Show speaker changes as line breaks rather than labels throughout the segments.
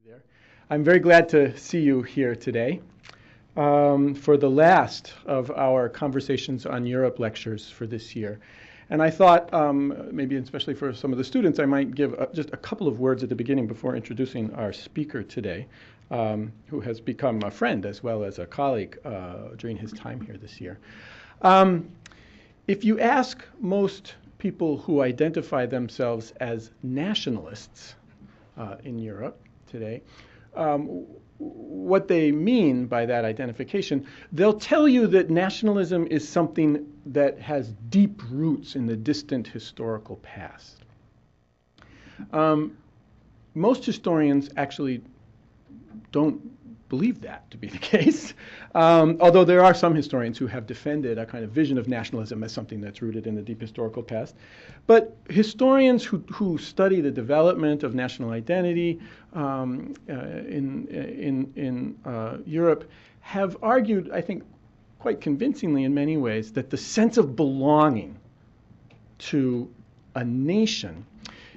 There. I'm very glad to see you here today for the last of our Conversations on Europe lectures for this year. And I thought, maybe especially for some of the students, I might give just a couple of words at the beginning before introducing our speaker today, who has become a friend as well as a colleague during his time here this year. If you ask most people who identify themselves as nationalists in Europe today, what they mean by that identification, they'll tell you that nationalism is something that has deep roots in the distant historical past. Most historians actually don't believe that to be the case, although there are some historians who have defended a kind of vision of nationalism as something that's rooted in the deep historical past. But historians who study the development of national identity in Europe have argued, I think, quite convincingly in many ways, that the sense of belonging to a nation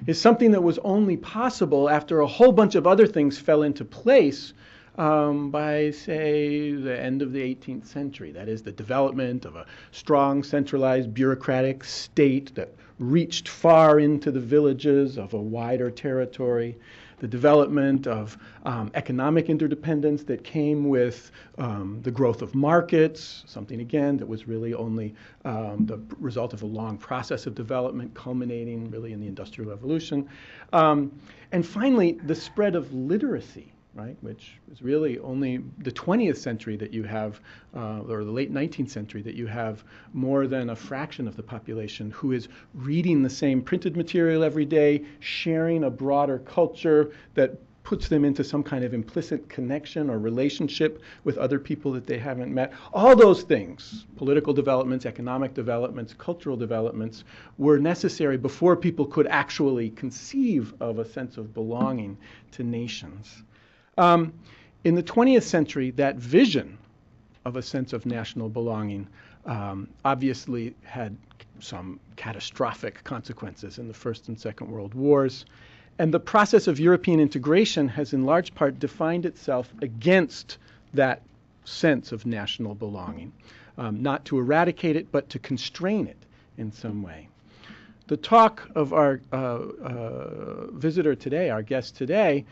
is something that was only possible after a whole bunch of other things fell into place by, say, the end of the 18th century. That is, the development of a strong, centralized, bureaucratic state that reached far into the villages of a wider territory, the development of economic interdependence that came with the growth of markets, something, again, that was really only the result of a long process of development, culminating really in the Industrial Revolution. And finally, the spread of literacy, right, which is really only the 20th century that you have, or the late 19th century, that you have more than a fraction of the population who is reading the same printed material every day, sharing a broader culture that puts them into some kind of implicit connection or relationship with other people that they haven't met. All those things, political developments, economic developments, cultural developments, were necessary before people could actually conceive of a sense of belonging to nations. In the 20th century, that vision of a sense of national belonging obviously had some catastrophic consequences in the First and Second World Wars. And the process of European integration has in large part defined itself against that sense of national belonging, not to eradicate it, but to constrain it in some way. The talk of our visitor today, our guest today,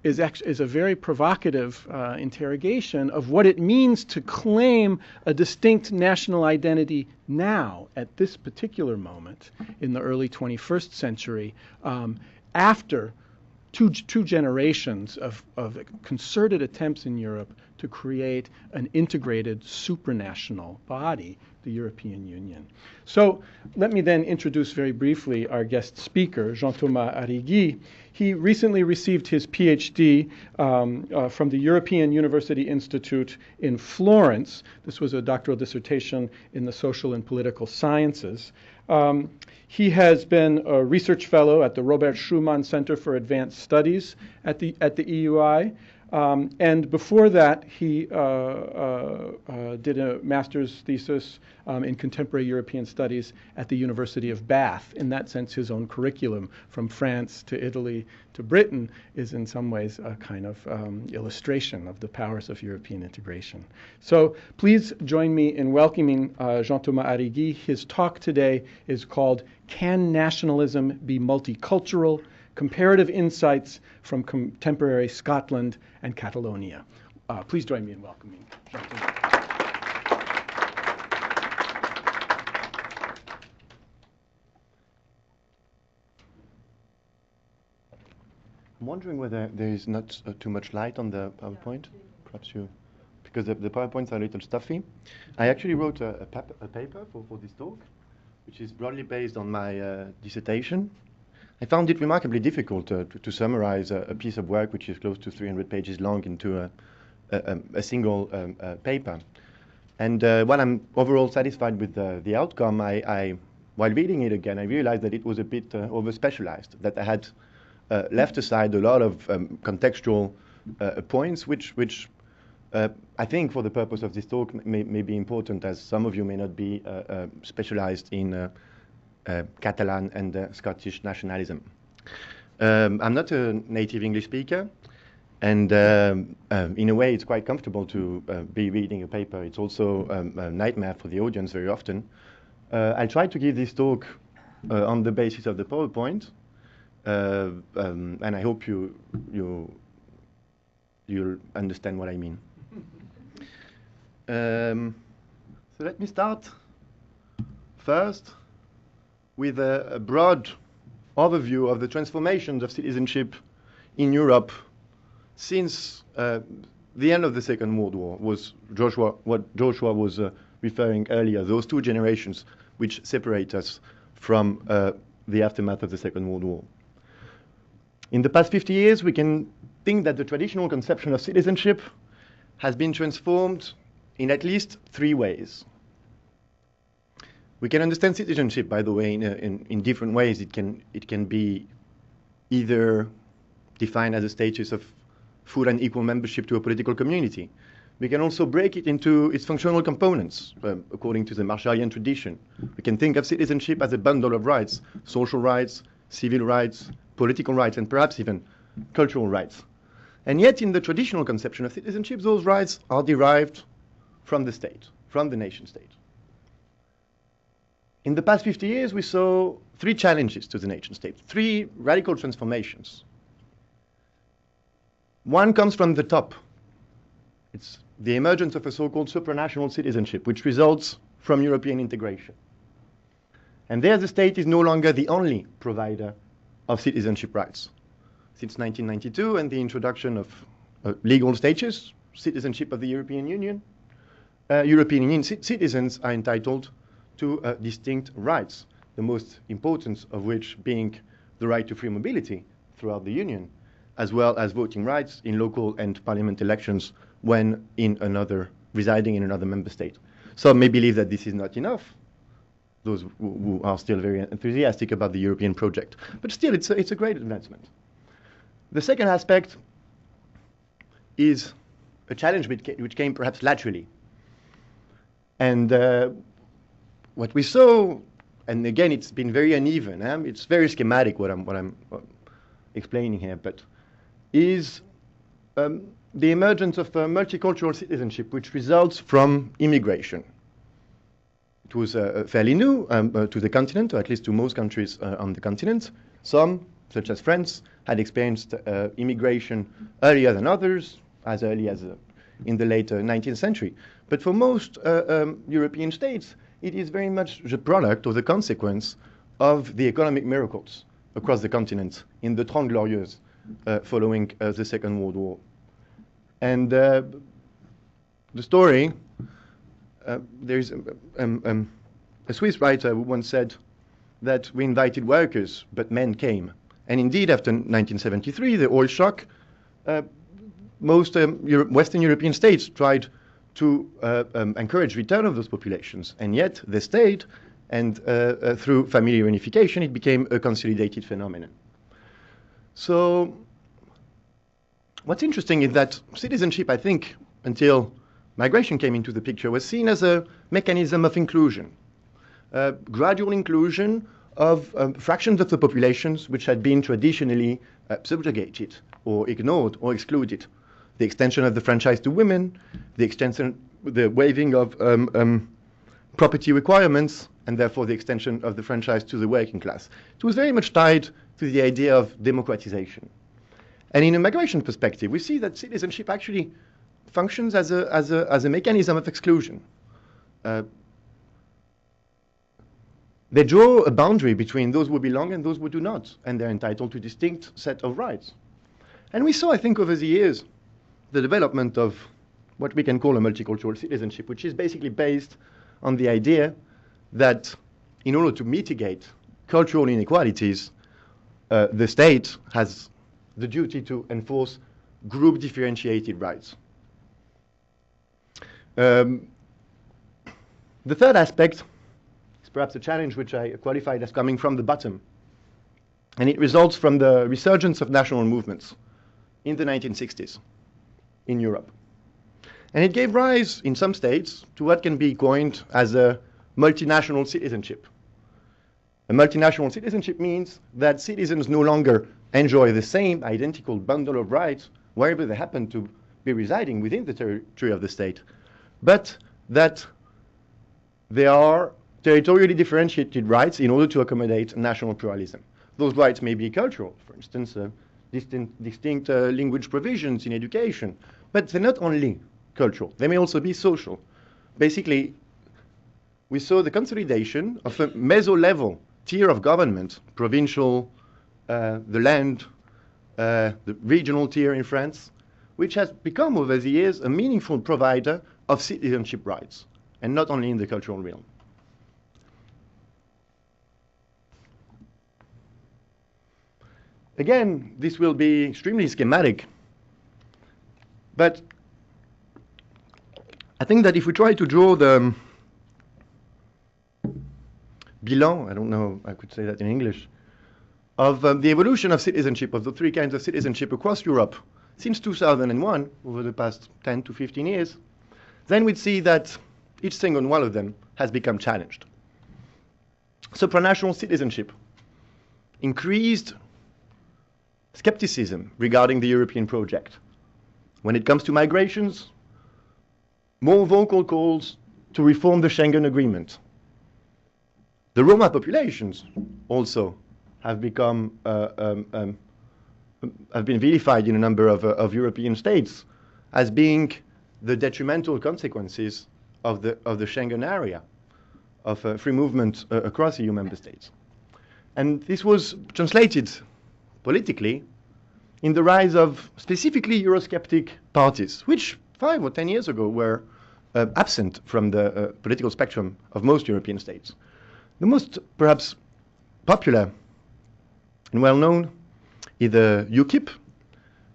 is a very provocative interrogation of what it means to claim a distinct national identity now, at this particular moment, in the early 21st century, after two generations of concerted attempts in Europe to create an integrated supranational body, the European Union. So let me then introduce very briefly our guest speaker, Jean-Thomas Arrigui. He recently received his PhD from the European University Institute in Florence. This was a doctoral dissertation in the social and political sciences. He has been a research fellow at the Robert Schuman Center for Advanced Studies at the EUI. And before that, he did a master's thesis in contemporary European studies at the University of Bath. In that sense, his own curriculum, from France to Italy to Britain, is in some ways a kind of illustration of the powers of European integration. So please join me in welcoming Jean-Thomas Arrigui. His talk today is called "Can Nationalism Be Multicultural? Comparative Insights from Contemporary Scotland and Catalonia." Please join me in welcoming Jean-Thomas.
I'm wondering whether there is not too much light on the PowerPoint. Perhaps you, because the PowerPoints are a little stuffy. I actually wrote a paper for this talk, which is broadly based on my dissertation. I found it remarkably difficult to summarize a piece of work which is close to 300 pages long into a single paper. And while I'm overall satisfied with the outcome, while reading it again, I realized that it was a bit over-specialized, that I had left aside a lot of contextual points, which I think for the purpose of this talk may be important, as some of you may not be specialized in Catalan and Scottish nationalism. I'm not a native English speaker, and in a way it's quite comfortable to be reading a paper. It's also a nightmare for the audience very often. I'll try to give this talk on the basis of the PowerPoint, and I hope you'll understand what I mean. So let me start first with a broad overview of the transformations of citizenship in Europe since the end of the Second World War, was what Joshua was referring earlier, those two generations which separate us from the aftermath of the Second World War. In the past 50 years, we can think that the traditional conception of citizenship has been transformed in at least three ways. We can understand citizenship, by the way, in different ways. It can be either defined as a status of full and equal membership to a political community. We can also break it into its functional components, according to the Marshallian tradition. We can think of citizenship as a bundle of rights: social rights, civil rights, political rights, and perhaps even cultural rights. And yet, in the traditional conception of citizenship, those rights are derived from the state, from the nation state. In the past 50 years, we saw three challenges to the nation state, three radical transformations. One comes from the top. It's the emergence of a so-called supranational citizenship, which results from European integration. And there the state is no longer the only provider of citizenship rights. Since 1992 and the introduction of legal status, citizenship of the European Union, citizens are entitled to distinct rights, the most important of which being the right to free mobility throughout the Union, as well as voting rights in local and parliament elections when residing in another member state. Some may believe that this is not enough, those who are still very enthusiastic about the European project. But still, it's a great advancement. The second aspect is a challenge which came perhaps laterally. And what we saw, and again, it's been very uneven. It's very schematic what I'm explaining here, but is the emergence of multicultural citizenship, which results from immigration. It was fairly new to the continent, or at least to most countries on the continent. Some, such as France, had experienced immigration earlier than others, as early as in the late 19th century. But for most European states, it is very much the product or the consequence of the economic miracles across the continent in the Trente Glorieuses following the Second World War. And the story, there's a Swiss writer who once said that we invited workers, but men came. And indeed, after 1973, the oil shock, most Western European states tried to encourage return of those populations, and yet they stayed, and through family reunification, it became a consolidated phenomenon. So what's interesting is that citizenship, I think, until migration came into the picture, was seen as a mechanism of inclusion, gradual inclusion of fractions of the populations which had been traditionally subjugated or ignored or excluded. The extension of the franchise to women, the waiving of property requirements, and therefore the extension of the franchise to the working class. It was very much tied to the idea of democratization. And in a migration perspective, we see that citizenship actually functions as a mechanism of exclusion. They draw a boundary between those who belong and those who do not, and they're entitled to a distinct set of rights. And we saw, I think, over the years, the development of what we can call a multicultural citizenship, which is basically based on the idea that in order to mitigate cultural inequalities, the state has the duty to enforce group differentiated rights. The third aspect is perhaps a challenge which I qualified as coming from the bottom, and it results from the resurgence of national movements in the 1960s in Europe. And it gave rise, in some states, to what can be coined as a multinational citizenship. A multinational citizenship means that citizens no longer enjoy the same identical bundle of rights wherever they happen to be residing within the territory of the state, but that there are territorially differentiated rights in order to accommodate national pluralism. Those rights may be cultural, for instance, distinct language provisions in education, but they're not only cultural, they may also be social. Basically, we saw the consolidation of a meso-level tier of government, provincial, the land, the regional tier in France, which has become over the years a meaningful provider of citizenship rights, and not only in the cultural realm. Again, this will be extremely schematic, but I think that if we try to draw the bilan, I don't know I could say that in English, of the evolution of citizenship, of the three kinds of citizenship across Europe since 2001, over the past 10 to 15 years, then we'd see that each single one of them has become challenged. Supranational citizenship increased skepticism regarding the European project. When it comes to migrations, more vocal calls to reform the Schengen Agreement. The Roma populations also have become have been vilified in a number of European states as being the detrimental consequences of the Schengen area, of free movement across EU member states. And this was translated politically in the rise of specifically Eurosceptic parties, which 5 or 10 years ago were absent from the political spectrum of most European states. The most perhaps popular and well-known is the UKIP,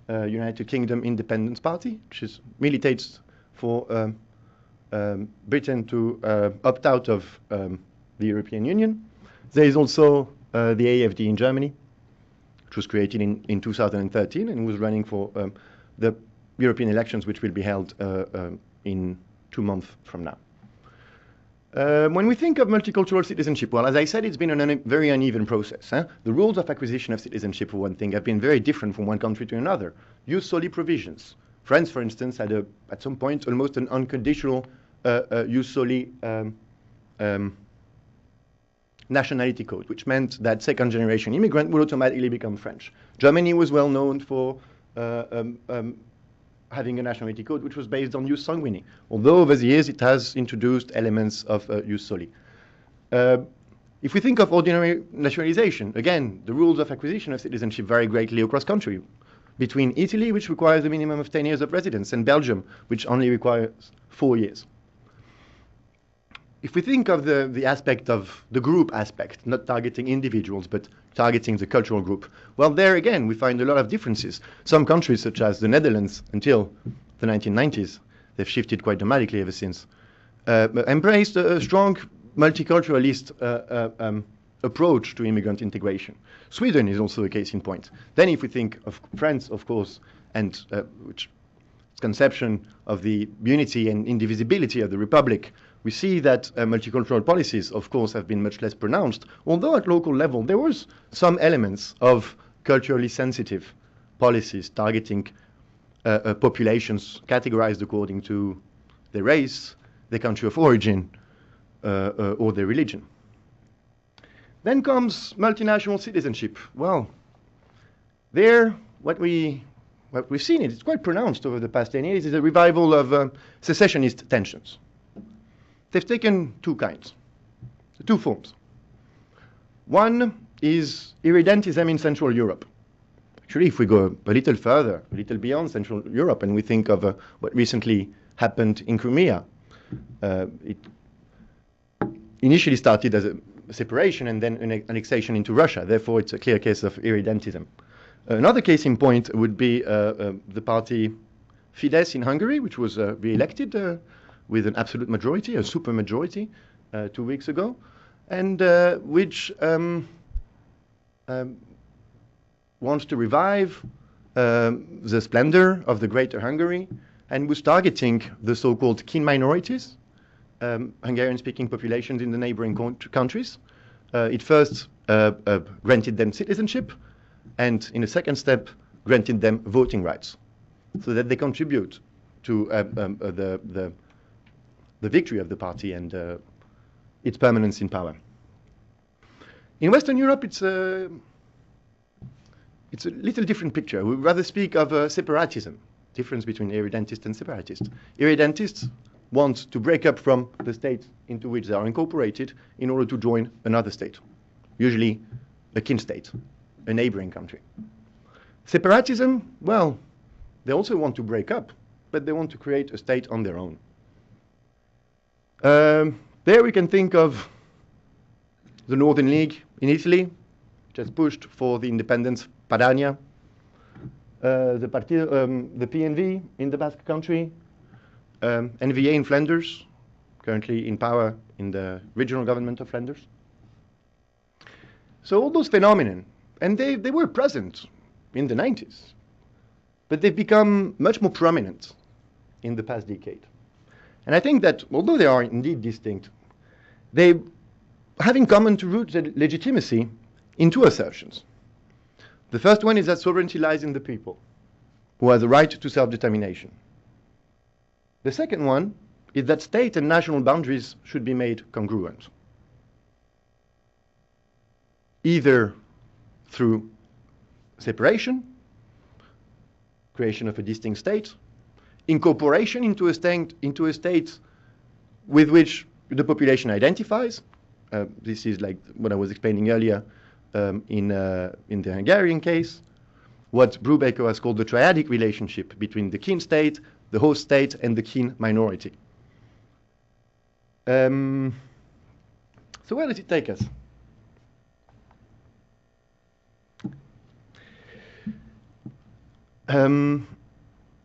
United Kingdom Independence Party, which militates for Britain to opt out of the European Union. There is also the AfD in Germany, which was created in 2013 and was running for the European elections, which will be held in 2 months from now. When we think of multicultural citizenship, well, as I said, it's been a very uneven process. The rules of acquisition of citizenship, for one thing, have been very different from one country to another. Jus soli provisions. France, for instance, had at some point almost an unconditional jus soli nationality code, which meant that second-generation immigrant would automatically become French. Germany was well known for having a nationality code which was based on jus sanguinis, although over the years it has introduced elements of jus soli. If we think of ordinary naturalization, again, the rules of acquisition of citizenship vary greatly across country. Between Italy, which requires a minimum of 10 years of residence, and Belgium, which only requires 4 years. If we think of the aspect of the group aspect, not targeting individuals, but targeting the cultural group, well, there again, we find a lot of differences. Some countries, such as the Netherlands, until the 1990s, they've shifted quite dramatically ever since, embraced a strong multiculturalist approach to immigrant integration. Sweden is also a case in point. Then if we think of France, of course, and which conception of the unity and indivisibility of the Republic, we see that multicultural policies, of course, have been much less pronounced, although at local level there was some elements of culturally sensitive policies targeting populations categorized according to their race, their country of origin, or their religion. Then comes multinational citizenship. Well, there, what we've seen, it's quite pronounced over the past 10 years, is a revival of secessionist tensions. They've taken two kinds, two forms. One is irredentism in Central Europe. Actually, if we go a little further, a little beyond Central Europe, and we think of what recently happened in Crimea, it initially started as a separation and then an annexation into Russia. Therefore, it's a clear case of irredentism. Another case in point would be the party Fidesz in Hungary, which was re-elected with an absolute majority, a super majority, 2 weeks ago, and which wants to revive the splendor of the Greater Hungary and was targeting the so-called kin minorities, Hungarian-speaking populations in the neighboring countries. It first granted them citizenship, and in a second step, granted them voting rights, so that they contribute to the victory of the party and its permanence in power. In Western Europe, it's a little different picture. We rather speak of separatism, difference between irredentist and separatist. Irredentists want to break up from the state into which they are incorporated in order to join another state, usually a kin state, a neighboring country. Separatism, well, they also want to break up, but they want to create a state on their own. There we can think of the Northern League in Italy, which has pushed for the independence of Padania, the PNV in the Basque Country, NVA in Flanders, currently in power in the regional government of Flanders. So all those phenomena, and they were present in the 90s, but they've become much more prominent in the past decade. And I think that although they are indeed distinct, they have in common to root their legitimacy in two assertions. The first one is that sovereignty lies in the people, who have the right to self-determination. The second one is that state and national boundaries should be made congruent, either through separation, creation of a distinct state, incorporation into a state with which the population identifies. This is like what I was explaining earlier in the Hungarian case, what Brubaker has called the triadic relationship between the kin state, the host state, and the kin minority. So where does it take us?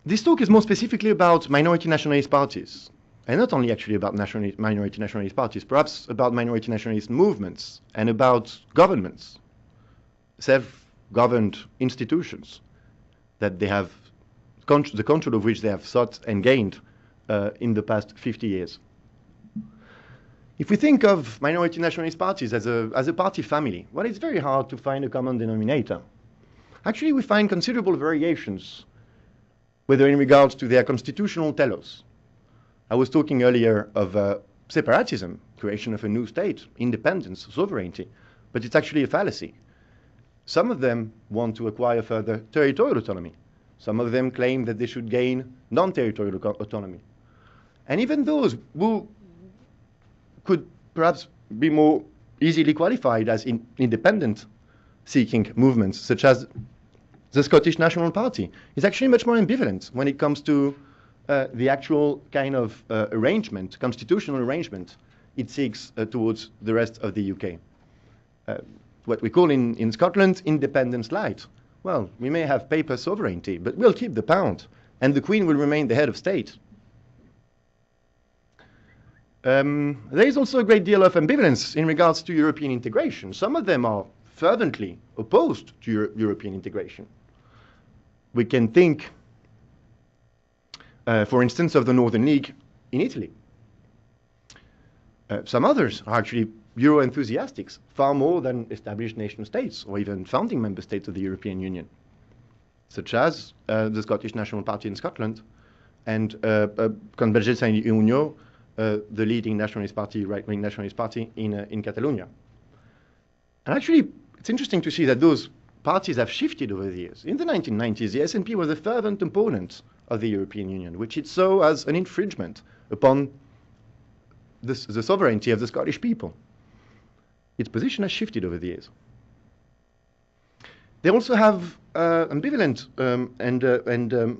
This talk is more specifically about minority nationalist parties, and not only actually about minority nationalist parties, perhaps about minority nationalist movements and about governments, self-governed institutions that they have the control of which they have sought and gained in the past 50 years. If we think of minority nationalist parties as a party family, well, it's very hard to find a common denominator. Actually, we find considerable variations, whether in regards to their constitutional telos. I was talking earlier of separatism, creation of a new state, independence, sovereignty, but it's actually a fallacy. Some of them want to acquire further territorial autonomy. Some of them claim that they should gain non-territorial autonomy. And even those who could perhaps be more easily qualified as independent-seeking movements, such as the Scottish National Party, is actually much more ambivalent when it comes to the actual kind of arrangement, constitutional arrangement it seeks towards the rest of the UK. What we call in Scotland independence light. Well, we may have paper sovereignty, but we'll keep the pound, and the Queen will remain the head of state. There is also a great deal of ambivalence in regards to European integration. Some of them are fervently opposed to European integration. We can think, for instance, of the Northern League in Italy. Some others are actually Euro-enthusiastics, far more than established nation states or even founding member states of the European Union, such as the Scottish National Party in Scotland and Convergenza i Unió, the leading nationalist party, right-wing nationalist party in Catalunya. And actually, it's interesting to see that those parties have shifted over the years. In the 1990s, the SNP was a fervent opponent of the European Union, which it saw as an infringement upon the sovereignty of the Scottish people. Its position has shifted over the years. They also have ambivalent and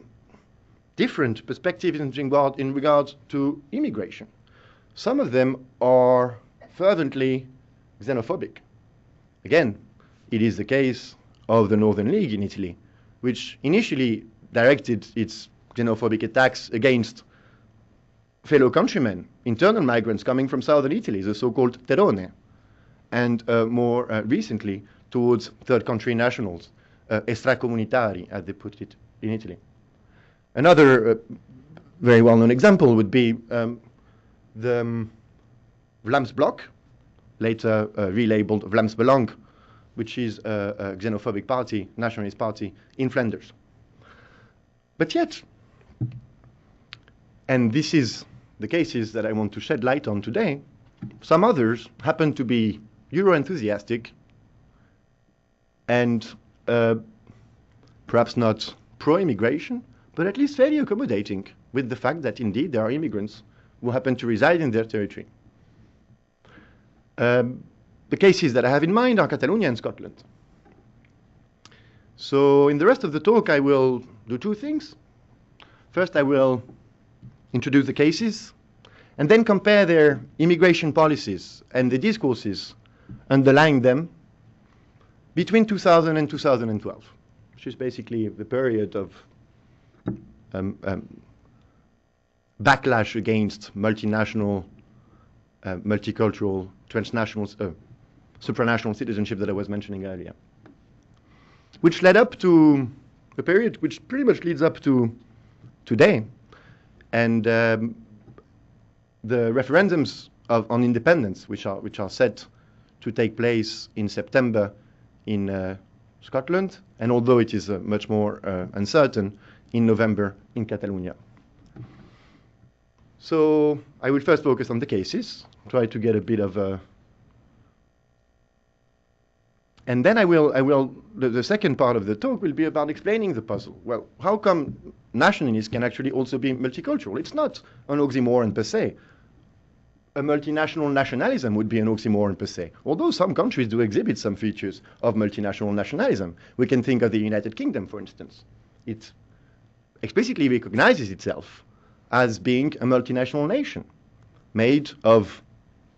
different perspectives in regard to immigration. Some of them are fervently xenophobic. Again, it is the case of the Northern League in Italy, which initially directed its xenophobic attacks against fellow countrymen, internal migrants coming from southern Italy, the so-called terrone, and more recently towards third country nationals, extracomunitari, as they put it in Italy. Another very well-known example would be the Vlaams Blok, later relabeled Vlaams Belang, which is a xenophobic party, nationalist party in Flanders. But yet, and this is the cases that I want to shed light on today, some others happen to be Euro-enthusiastic and perhaps not pro-immigration, but at least fairly accommodating with the fact that indeed there are immigrants who happen to reside in their territory. The cases that I have in mind are Catalonia and Scotland. So in the rest of the talk, I will do two things. First, I will introduce the cases, and then compare their immigration policies and the discourses underlying them between 2000 and 2012, which is basically the period of backlash against multinational, multicultural, transnational, supranational citizenship that I was mentioning earlier, which led up to a period which pretty much leads up to today. And the referendums on independence, which are set to take place in September in Scotland, and although it is much more uncertain, in November in Catalunya. So I will first focus on the cases, try to get a bit of a... And then the second part of the talk will be about explaining the puzzle. Well, how come nationalists can actually also be multicultural? It's not an oxymoron per se. A multinational nationalism would be an oxymoron per se, although some countries do exhibit some features of multinational nationalism. We can think of the United Kingdom, for instance. It explicitly recognizes itself as being a multinational nation made of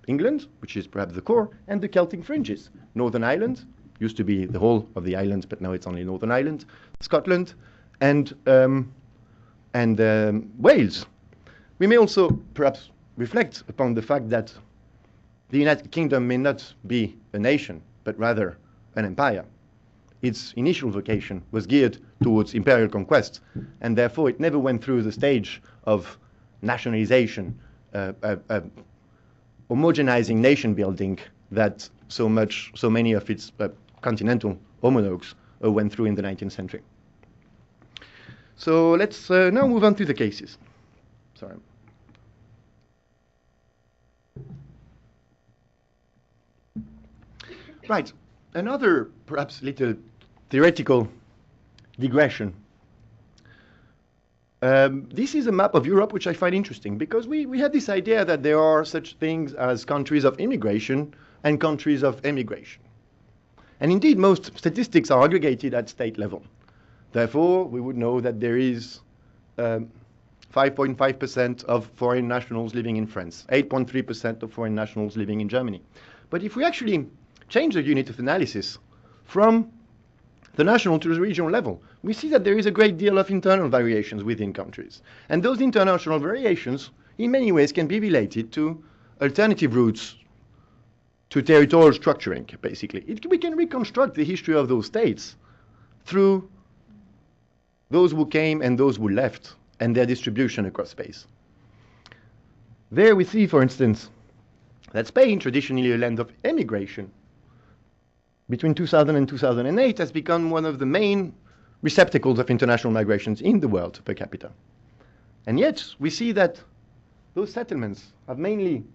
England, which is perhaps the core, and the Celtic fringes. Northern Ireland used to be the whole of the island, but now it's only Northern Ireland, Scotland, and Wales. We may also perhaps reflect upon the fact that the United Kingdom may not be a nation, but rather an empire. Its initial vocation was geared towards imperial conquest, and therefore it never went through the stage of nationalization, homogenizing nation building that so many of its continental homologues went through in the 19th century. So let's now move on to the cases. Sorry. Right, another perhaps little theoretical digression. This is a map of Europe which I find interesting because we had this idea that there are such things as countries of immigration and countries of emigration. And indeed, most statistics are aggregated at state level. Therefore, we would know that there is 5.5% of foreign nationals living in France, 8.3% of foreign nationals living in Germany. But if we actually change the unit of analysis from the national to the regional level, we see that there is a great deal of internal variations within countries. And those international variations, in many ways, can be related to alternative routes to territorial structuring, basically. We can reconstruct the history of those states through those who came and those who left, and their distribution across space. There we see, for instance, that Spain, traditionally a land of emigration, between 2000 and 2008 has become one of the main receptacles of international migrations in the world per capita. And yet, we see that those settlements have mainly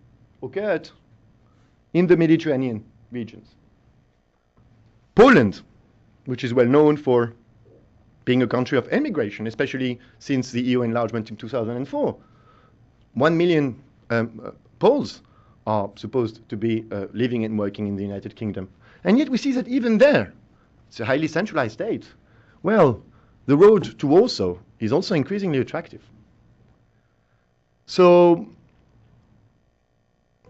occurred in the Mediterranean regions. Poland, which is well known for being a country of emigration, especially since the EU enlargement in 2004, 1 million Poles are supposed to be living and working in the United Kingdom. And yet we see that even there, it's a highly centralized state. Well, the road to Warsaw is also increasingly attractive. So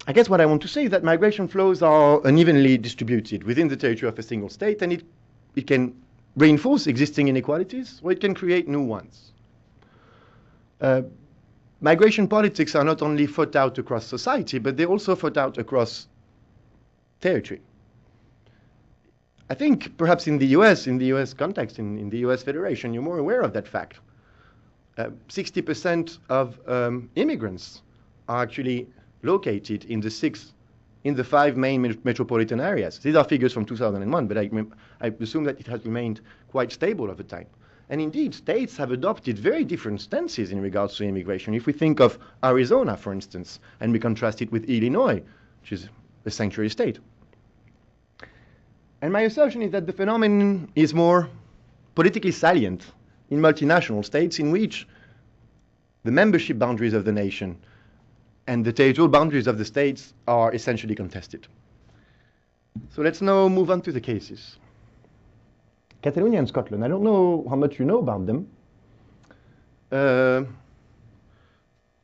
I guess what I want to say is that migration flows are unevenly distributed within the territory of a single state, and it can reinforce existing inequalities, or it can create new ones. Migration politics are not only fought out across society, but they're also fought out across territory. I think perhaps in the US context, in the US Federation, you're more aware of that fact. 60% of immigrants are actually located in the 6 in the 5 main metropolitan areas. These are figures from 2001, but I assume that it has remained quite stable over time. And indeed, states have adopted very different stances in regards to immigration. If we think of Arizona, for instance, and we contrast it with Illinois, which is a sanctuary state. And my assertion is that the phenomenon is more politically salient in multinational states in which the membership boundaries of the nation and the territorial boundaries of the states are essentially contested. So let's now move on to the cases. Catalonia and Scotland, I don't know how much you know about them.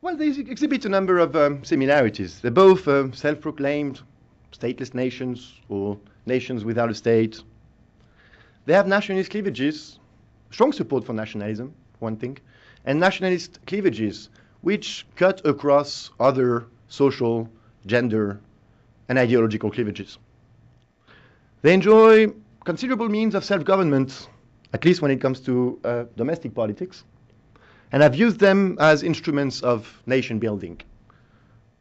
Well, they exhibit a number of similarities. They're both self-proclaimed stateless nations or nations without a state. They have nationalist cleavages, strong support for nationalism, one thing, and nationalist cleavages which cut across other social, gender, and ideological cleavages. They enjoy considerable means of self-government, at least when it comes to domestic politics, and have used them as instruments of nation building,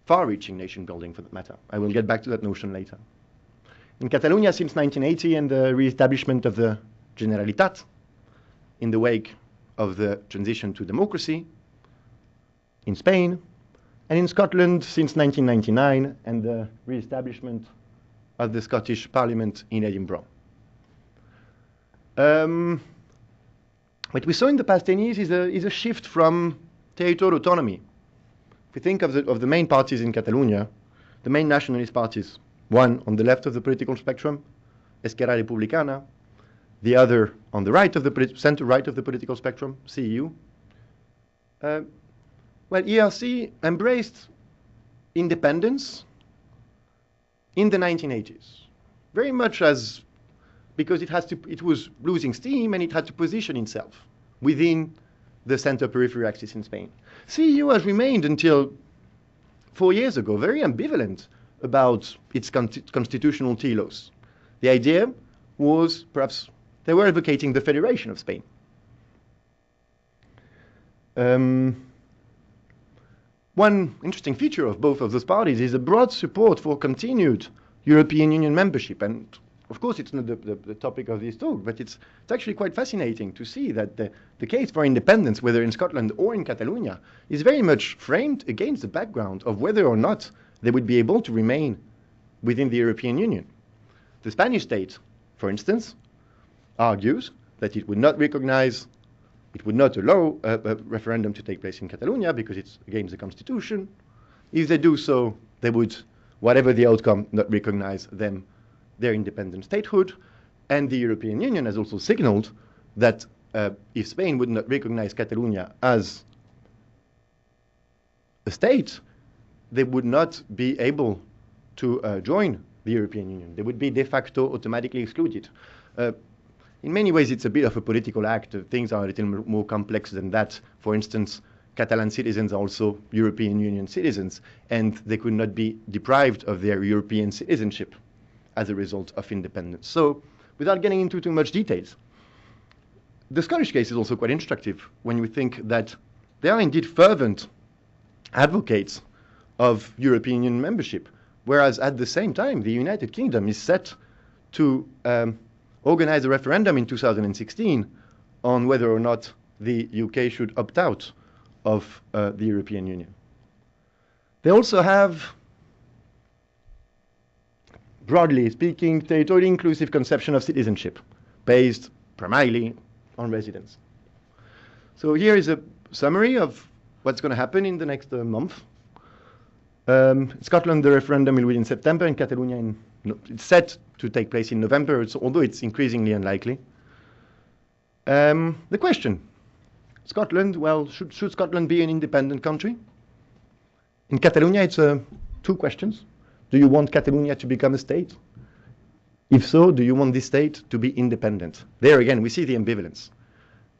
far-reaching nation building for that matter. I will get back to that notion later. In Catalonia since 1980 and the re-establishment of the Generalitat in the wake of the transition to democracy, in Spain, and in Scotland since 1999 and the re-establishment of the Scottish Parliament in Edinburgh. What we saw in the past 10 years is a shift from territorial autonomy. If we think of the main parties in Catalonia, the main nationalist parties, one on the left of the political spectrum, Esquerra Republicana, the other on the right of the center-right of the political spectrum, CEU. Well, ERC embraced independence in the 1980s, very much as because it was losing steam and it had to position itself within the center-periphery axis in Spain. CEU has remained until 4 years ago very ambivalent about its constitutional telos. The idea was perhaps they were advocating the federation of Spain. One interesting feature of both of those parties is a broad support for continued European Union membership. And of course, it's not the topic of this talk, but it's actually quite fascinating to see that the case for independence, whether in Scotland or in Catalonia, is very much framed against the background of whether or not they would be able to remain within the European Union. The Spanish state, for instance, argues that it would not allow a referendum to take place in Catalonia because it's against the constitution. If they do so, they would, whatever the outcome, not recognize their independent statehood. And the European Union has also signaled that if Spain would not recognize Catalonia as a state, they would not be able to join the European Union. They would be de facto automatically excluded. In many ways, it's a bit of a political act. Things are a little more complex than that. For instance, Catalan citizens are also European Union citizens, and they could not be deprived of their European citizenship as a result of independence. So, without getting into too much details, the Scottish case is also quite instructive when we think that they are indeed fervent advocates of European Union membership, whereas at the same time, the United Kingdom is set to organize a referendum in 2016 on whether or not the UK should opt out of the European Union. They also have, broadly speaking, territorially inclusive conception of citizenship based primarily on residence. So here is a summary of what's going to happen in the next month. Scotland, the referendum will be in September. In Catalonia, it's set to take place in November, although it's increasingly unlikely. The question, Scotland, well, should Scotland be an independent country? In Catalonia, it's two questions. Do you want Catalonia to become a state? If so, do you want this state to be independent? There again, we see the ambivalence.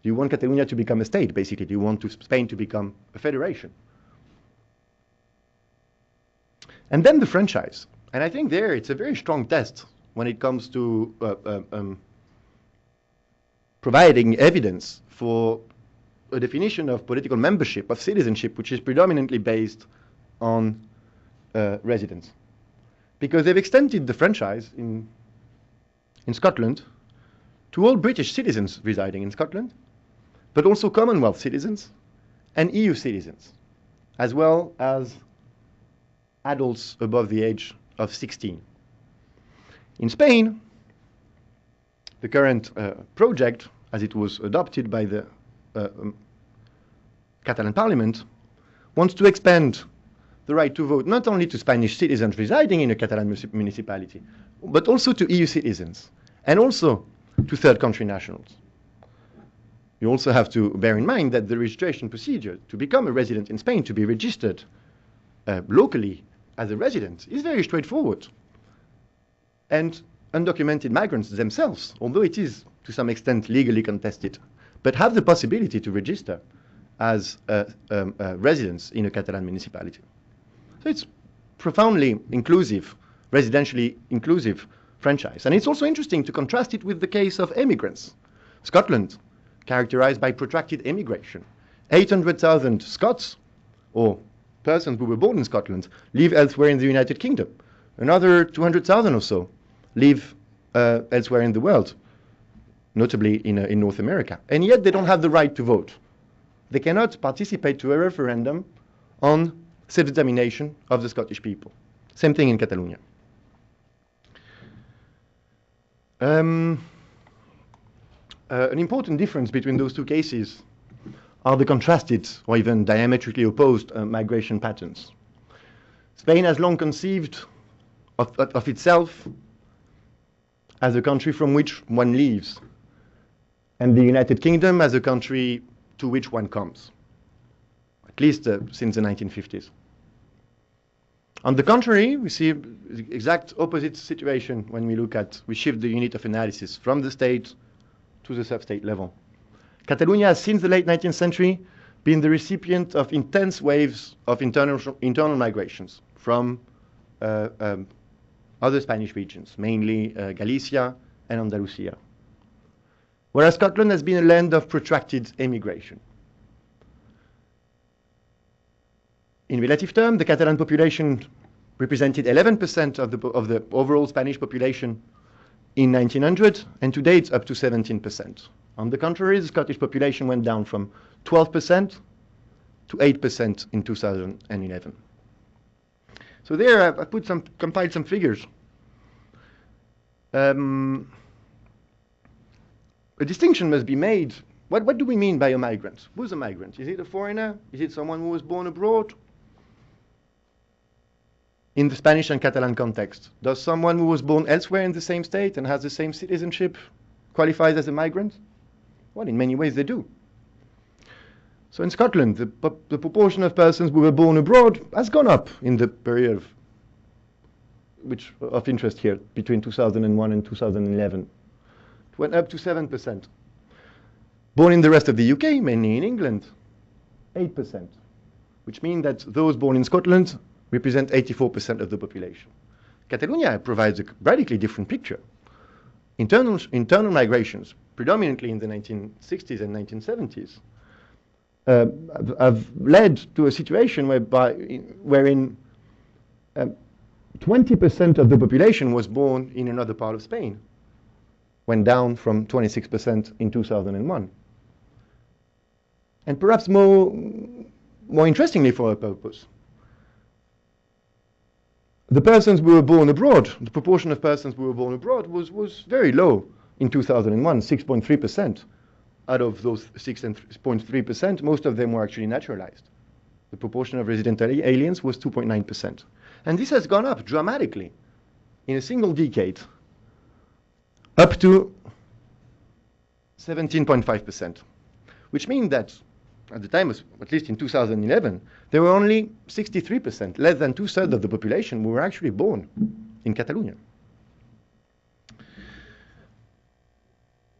Do you want Catalonia to become a state, basically? Do you want Spain to become a federation? And then the franchise. And I think there it's a very strong test when it comes to providing evidence for a definition of political membership, of citizenship, which is predominantly based on residence. because they've extended the franchise in Scotland to all British citizens residing in Scotland, but also Commonwealth citizens and EU citizens, as well as adults above the age of 16. In Spain, the current project, as it was adopted by the Catalan Parliament, wants to expand the right to vote not only to Spanish citizens residing in a Catalan municipality, but also to EU citizens, and also to third country nationals. You also have to bear in mind that the registration procedure to become a resident in Spain, to be registered locally as a resident, is very straightforward. And undocumented migrants themselves, although it is to some extent legally contested, but have the possibility to register as residents in a Catalan municipality. So it's profoundly inclusive, residentially inclusive franchise. And it's also interesting to contrast it with the case of immigrants. Scotland, characterized by protracted immigration. 800,000 Scots, or persons who were born in Scotland, live elsewhere in the United Kingdom. Another 200,000 or so live elsewhere in the world, notably in North America. And yet they don't have the right to vote. They cannot participate to a referendum on self-determination of the Scottish people. Same thing in Catalonia. An important difference between those two cases are the contrasted or even diametrically opposed migration patterns. Spain has long conceived of itself as a country from which one leaves, and the United Kingdom as a country to which one comes, at least since the 1950s. On the contrary, we see the exact opposite situation when we shift the unit of analysis from the state to the sub-state level. Catalunya has, since the late 19th century, been the recipient of intense waves of internal migrations from other Spanish regions, mainly Galicia and Andalusia. Whereas Scotland has been a land of protracted emigration. In relative terms, the Catalan population represented 11% of the overall Spanish population in 1900, and today it's up to 17%. On the contrary, the Scottish population went down from 12% to 8% in 2011. So there I compiled some figures. A distinction must be made. What do we mean by a migrant? Who's a migrant? Is it a foreigner? Is it someone who was born abroad? In the Spanish and Catalan context, does someone who was born elsewhere in the same state and has the same citizenship qualify as a migrant? Well, in many ways they do. So in Scotland, the proportion of persons who were born abroad has gone up in the period of interest here, between 2001 and 2011. It went up to 7%. Born in the rest of the UK, mainly in England, 8%, which means that those born in Scotland represent 84% of the population. Catalonia provides a radically different picture. Internal migrations, predominantly in the 1960s and 1970s, have led to a situation wherein 20% of the population was born in another part of Spain, went down from 26% in 2001. And perhaps more interestingly for our purpose, the persons who were born abroad, the proportion of persons who were born abroad was very low in 2001, 6.3%. Out of those 6.3%, most of them were actually naturalized. The proportion of resident aliens was 2.9%. And this has gone up dramatically in a single decade, up to 17.5%, which means that at the time, at least in 2011, there were only 63%, less than 2/3 of the population who were actually born in Catalonia.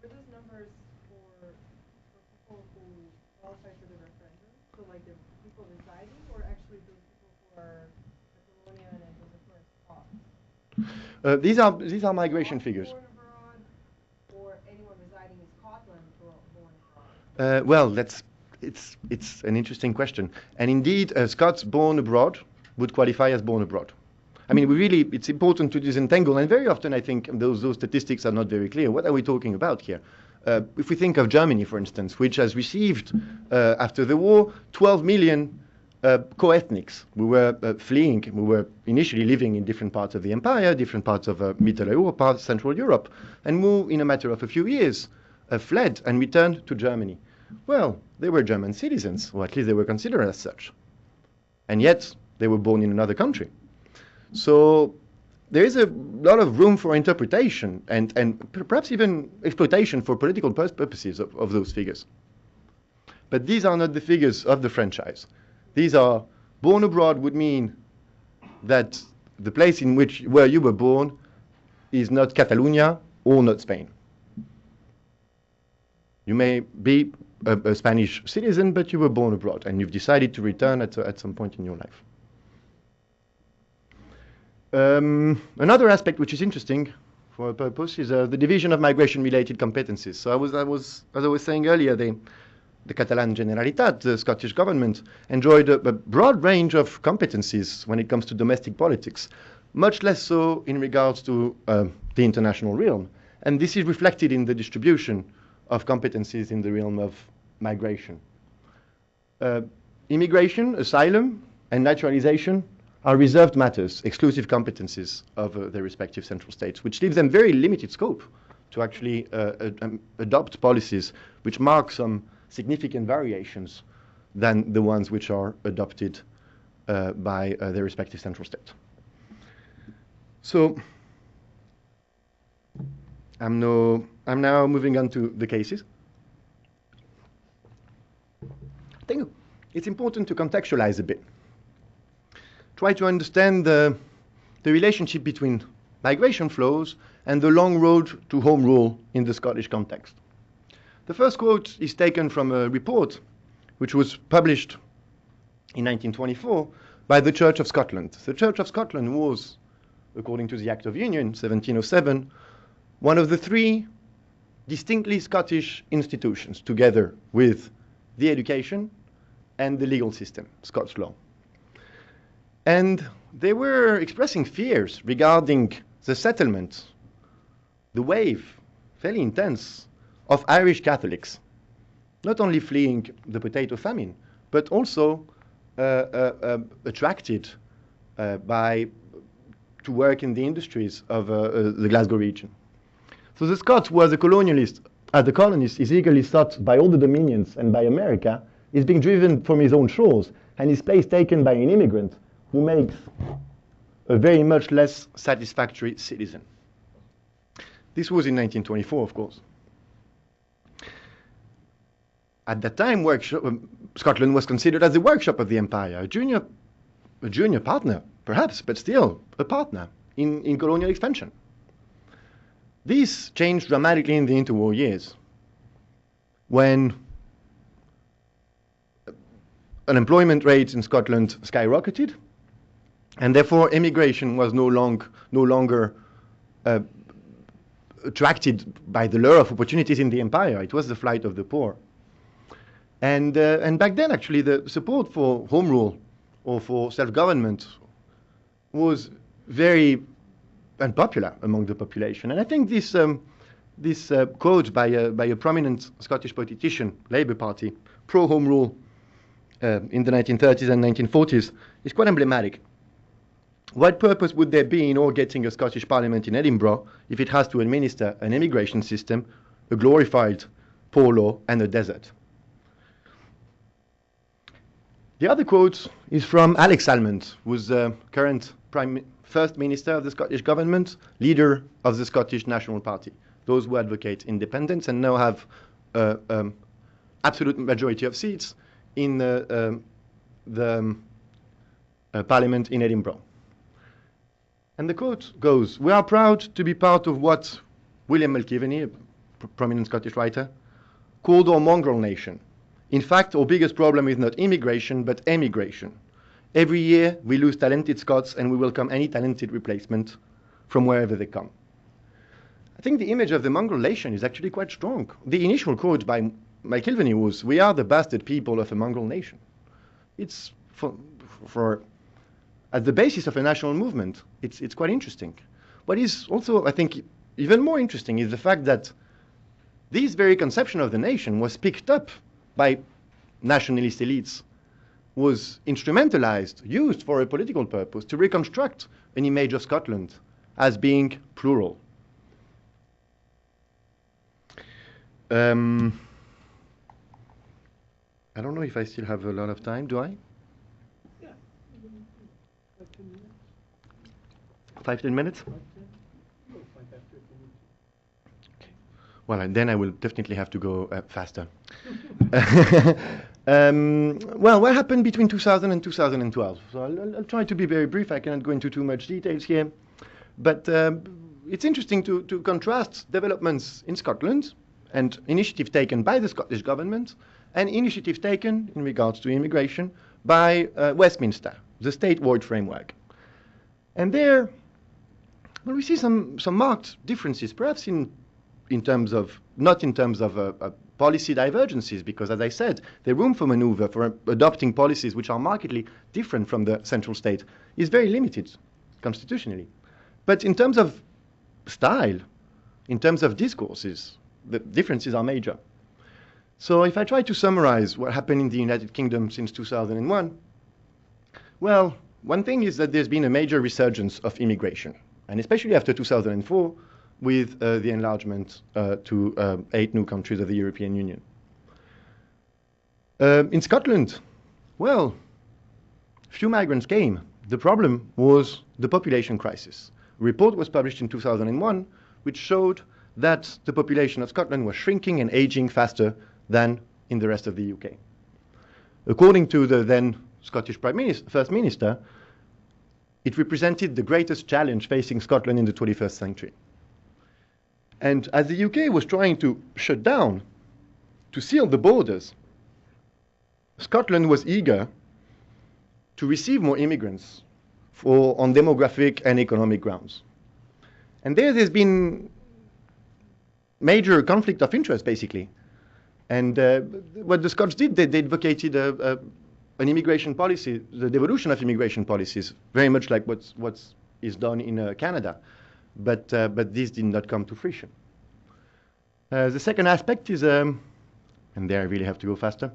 Were those numbers for people who qualify for the referendum? So like the people residing, or actually those people who are Catalonian and those who are Scots?
These are migration figures.
Born abroad, or anyone residing in Scotland born abroad?
Well, it's an interesting question. And indeed, Scots born abroad would qualify as born abroad. I mean, it's important to disentangle, and very often I think those statistics are not very clear. What are we talking about here? If we think of Germany, for instance, which has received, after the war, 12 million co-ethnics who were fleeing, who were initially living in different parts of the empire, different parts of Middle Europe, parts of Central Europe, and who, in a matter of a few years, fled and returned to Germany. Well, they were German citizens, or at least they were considered as such. And yet, they were born in another country. So there is a lot of room for interpretation and perhaps even exploitation for political purposes of those figures. But these are not the figures of the franchise. These are born abroad would mean that the place where you were born is not Catalunya or not Spain. You may be a Spanish citizen, but you were born abroad and you've decided to return at some point in your life. Another aspect which is interesting for a purpose is the division of migration-related competencies. So as I was saying earlier, the Catalan Generalitat, the Scottish government, enjoyed a broad range of competencies when it comes to domestic politics, much less so in regards to the international realm. And this is reflected in the distribution of competencies in the realm of migration. Immigration, asylum, and naturalization are reserved matters, exclusive competencies of their respective central states, which leaves them very limited scope to actually adopt policies which mark some significant variations than the ones which are adopted by their respective central state. So I'm now moving on to the cases. I think it's important to contextualize a bit. Try to understand the relationship between migration flows and the long road to home rule in the Scottish context. The first quote is taken from a report which was published in 1924 by the Church of Scotland. The Church of Scotland was, according to the Act of Union, 1707, one of the three distinctly Scottish institutions, together with the education and the legal system, Scots law. And they were expressing fears regarding the settlement, the wave, fairly intense, of Irish Catholics, not only fleeing the potato famine, but also attracted to work in the industries of the Glasgow region. So the Scots, who as a colonialist, as the colonist, is eagerly sought by all the dominions and by America, is being driven from his own shores, and his place taken by an immigrant who makes a very much less satisfactory citizen. This was in 1924, of course. At that time, Scotland was considered as the workshop of the empire, a junior partner, perhaps, but still a partner in colonial expansion. This changed dramatically in the interwar years, when unemployment rates in Scotland skyrocketed, and therefore immigration was no longer attracted by the lure of opportunities in the empire. It was the flight of the poor. And back then, actually, the support for home rule or for self-government was very unpopular among the population. And I think this quote by a prominent Scottish politician, Labour Party, pro-home rule in the 1930s and 1940s, is quite emblematic. What purpose would there be in all getting a Scottish Parliament in Edinburgh if it has to administer an immigration system, a glorified poor law, and a desert? The other quote is from Alex Salmond, who was the current First Minister of the Scottish Government, leader of the Scottish National Party, those who advocate independence and now have absolute majority of seats in the Parliament in Edinburgh. And the quote goes, "We are proud to be part of what William Mulcahy, a prominent Scottish writer, called our mongrel nation. In fact, our biggest problem is not immigration, but emigration. Every year, we lose talented Scots, and we welcome any talented replacement from wherever they come." I think the image of the mongrel nation is actually quite strong. The initial quote by Mulcahy was, "We are the bastard people of a mongrel nation." It's for as the basis of a national movement. It's quite interesting. What is also, I think, even more interesting is the fact that this very conception of the nation was picked up by nationalist elites, was instrumentalized, used for a political purpose to reconstruct an image of Scotland as being plural. I don't know if I still have a lot of time, do I?
Yeah.
5-10 minutes? Well, and then I will definitely have to go faster. Well, what happened between 2000 and 2012? So I'll try to be very brief. I cannot go into too much details here. But it's interesting to contrast developments in Scotland and initiative taken by the Scottish government and initiative taken in regards to immigration by Westminster, the statewide framework. And there, well, we see some marked differences, perhaps in terms of, not in terms of policy divergences, because as I said, the room for maneuver for adopting policies which are markedly different from the central state is very limited constitutionally. But in terms of style, in terms of discourses, the differences are major. So if I try to summarize what happened in the United Kingdom since 2001, well, one thing is that there's been a major resurgence of immigration, and especially after 2004, with the enlargement to 8 new countries of the European Union. In Scotland, well, few migrants came. The problem was the population crisis. A report was published in 2001 which showed that the population of Scotland was shrinking and aging faster than in the rest of the UK. According to the then Scottish First Minister, it represented the greatest challenge facing Scotland in the 21st century. And as the UK was trying to shut down, to seal the borders, Scotland was eager to receive more immigrants on demographic and economic grounds. And there's been major conflict of interest, basically. And what the Scots did, they advocated an immigration policy, the devolution of immigration policies, very much like what is done in Canada. But this did not come to fruition. The second aspect is, and there I really have to go faster,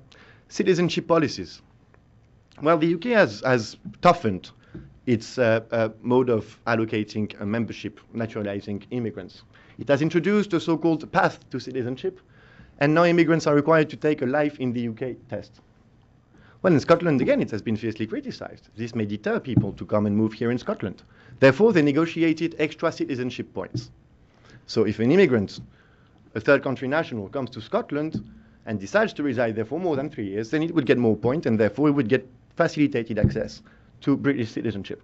citizenship policies. Well, the UK has toughened its mode of allocating a membership, naturalizing immigrants. It has introduced a so-called path to citizenship, and now immigrants are required to take a life in the UK test. Well, in Scotland, again, it has been fiercely criticized. This may deter people to come and move here in Scotland. Therefore, they negotiated extra citizenship points. So if an immigrant, a third country national, comes to Scotland and decides to reside there for more than 3 years, then it would get more points, and therefore it would get facilitated access to British citizenship.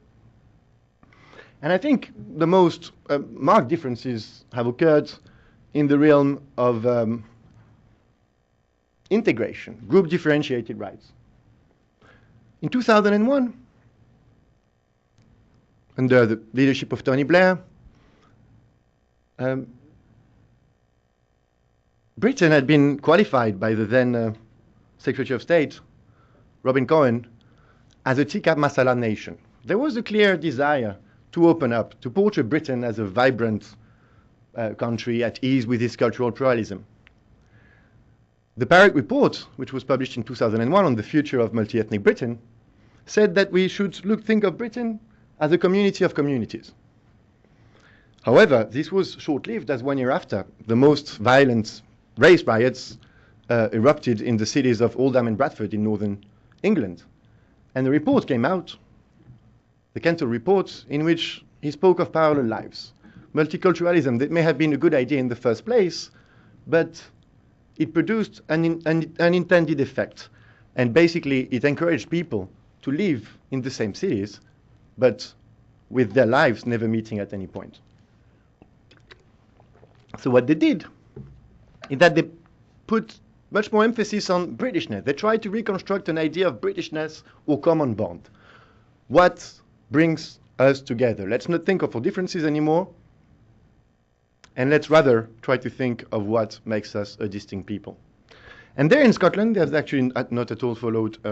And I think the most marked differences have occurred in the realm of integration, group differentiated rights. In 2001, under the leadership of Tony Blair, Britain had been qualified by the then Secretary of State, Robin Cohen, as a tikka masala nation. There was a clear desire to open up, to portray Britain as a vibrant country at ease with its cultural pluralism. The Parrott report, which was published in 2001 on the future of multi-ethnic Britain, said that we should think of Britain as a community of communities. However, this was short-lived, as 1 year after, the most violent race riots erupted in the cities of Oldham and Bradford in northern England. And the report came out, the Kentel report, in which he spoke of parallel lives. Multiculturalism, that may have been a good idea in the first place, but it produced an unintended effect. And basically, it encouraged people to live in the same cities, but with their lives never meeting at any point. So what they did is that they put much more emphasis on Britishness. They tried to reconstruct an idea of Britishness or common bond. What brings us together? Let's not think of our differences anymore, and let's rather try to think of what makes us a distinct people. And there in Scotland, they've actually not at all followed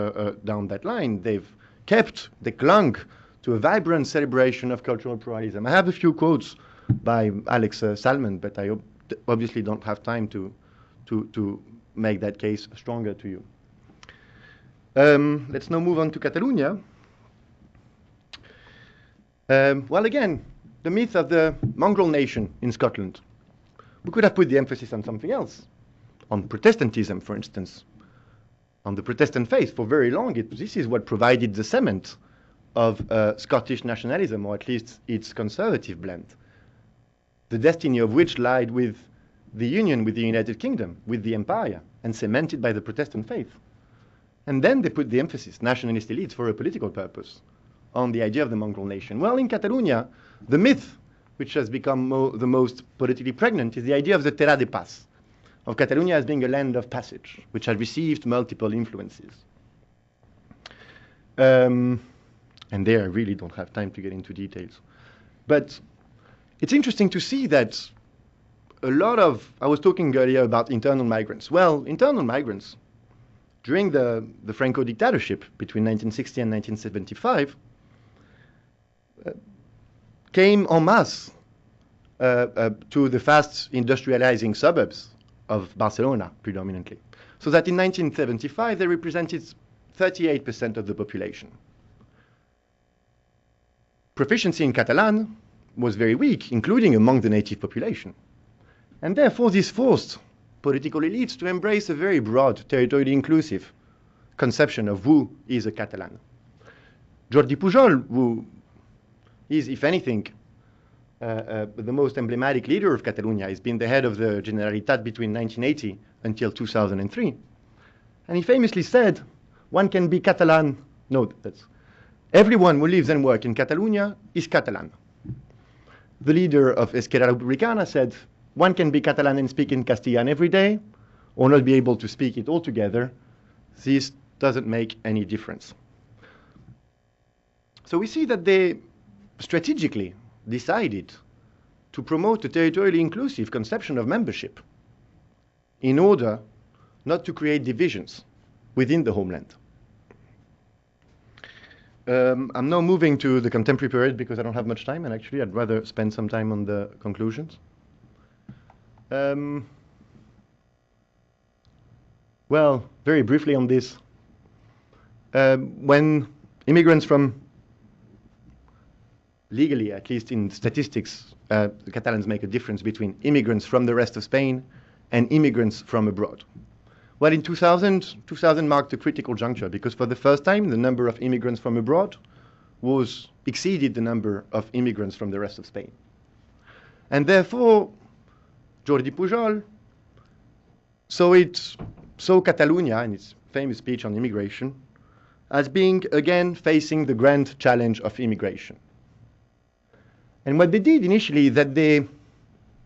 down that line. They clung to a vibrant celebration of cultural pluralism. I have a few quotes by Alex Salmon, but I obviously don't have time to make that case stronger to you. Let's now move on to Catalunya. Well, again, the myth of the mongrel nation in Scotland. We could have put the emphasis on something else, on Protestantism, for instance, on the Protestant faith. For very long, this is what provided the cement of Scottish nationalism, or at least its conservative blend, the destiny of which lied with the union with the United Kingdom, with the empire, and cemented by the Protestant faith. And then they put the emphasis, nationalist elites, for a political purpose, on the idea of the mongrel nation. Well, in Catalonia, the myth which has become the most politically pregnant is the idea of the terra de pas, of Catalonia as being a land of passage, which has received multiple influences. And there I really don't have time to get into details. But it's interesting to see that a lot of, I was talking earlier about internal migrants. Well, internal migrants, during the Franco dictatorship between 1960 and 1975, came en masse to the fast industrializing suburbs of Barcelona, predominantly. So that in 1975, they represented 38% of the population. Proficiency in Catalan was very weak, including among the native population. And therefore, this forced political elites to embrace a very broad, territorially inclusive conception of who is a Catalan. Jordi Pujol, who is, if anything, the most emblematic leader of Catalunya, has been the head of the Generalitat between 1980 until 2003. And he famously said, one can be Catalan, no, that's, everyone who lives and works in Catalunya is Catalan. The leader of Esquerra Republicana said, one can be Catalan and speak in Castilian every day, or not be able to speak it altogether. This doesn't make any difference. So we see that they strategically decided to promote a territorially inclusive conception of membership in order not to create divisions within the homeland. I'm now moving to the contemporary period because I don't have much time, and actually I'd rather spend some time on the conclusions. Well, very briefly on this. When immigrants from, legally, at least in statistics, the Catalans make a difference between immigrants from the rest of Spain and immigrants from abroad. Well, in 2000 marked a critical juncture because for the first time, the number of immigrants from abroad exceeded the number of immigrants from the rest of Spain. And therefore, Jordi Pujol saw Catalunya, in its famous speech on immigration, as being, again, facing the grand challenge of immigration. And what they did initially, that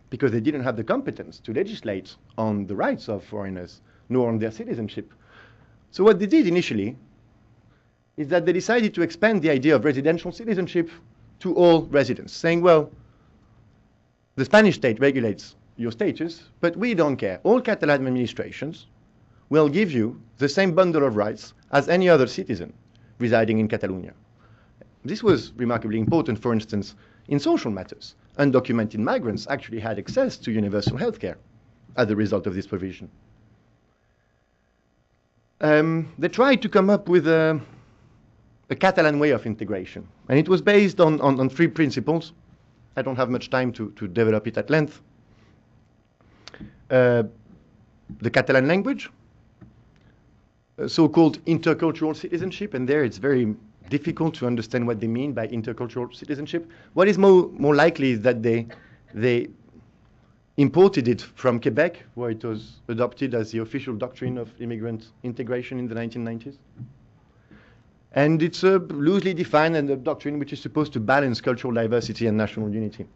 because they didn't have the competence to legislate on the rights of foreigners, nor on their citizenship. So what they did initially is that they decided to expand the idea of residential citizenship to all residents, saying, well, the Spanish state regulates your status, but we don't care. All Catalan administrations will give you the same bundle of rights as any other citizen residing in Catalonia. This was remarkably important, for instance, in social matters. Undocumented migrants actually had access to universal health care as a result of this provision. They tried to come up with a Catalan way of integration, and it was based on three principles. I don't have much time to develop it at length. The Catalan language, so-called intercultural citizenship, and there it's very difficult to understand what they mean by intercultural citizenship. What is more likely is that they imported it from Quebec, where it was adopted as the official doctrine of immigrant integration in the 1990s. And it's a loosely defined and a doctrine which is supposed to balance cultural diversity and national unity.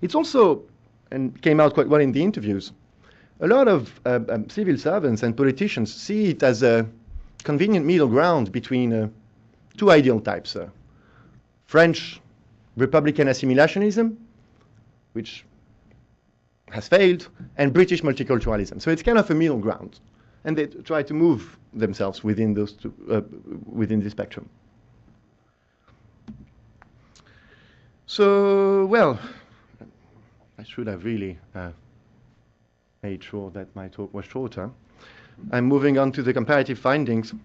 It's also, and came out quite well in the interviews, a lot of civil servants and politicians see it as a convenient middle ground between two ideal types. French Republican assimilationism, which has failed, and British multiculturalism. So it's kind of a middle ground. And they try to move themselves within those two, within the spectrum. So, well, I should have really made sure that my talk was shorter. I'm moving on to the comparative findings.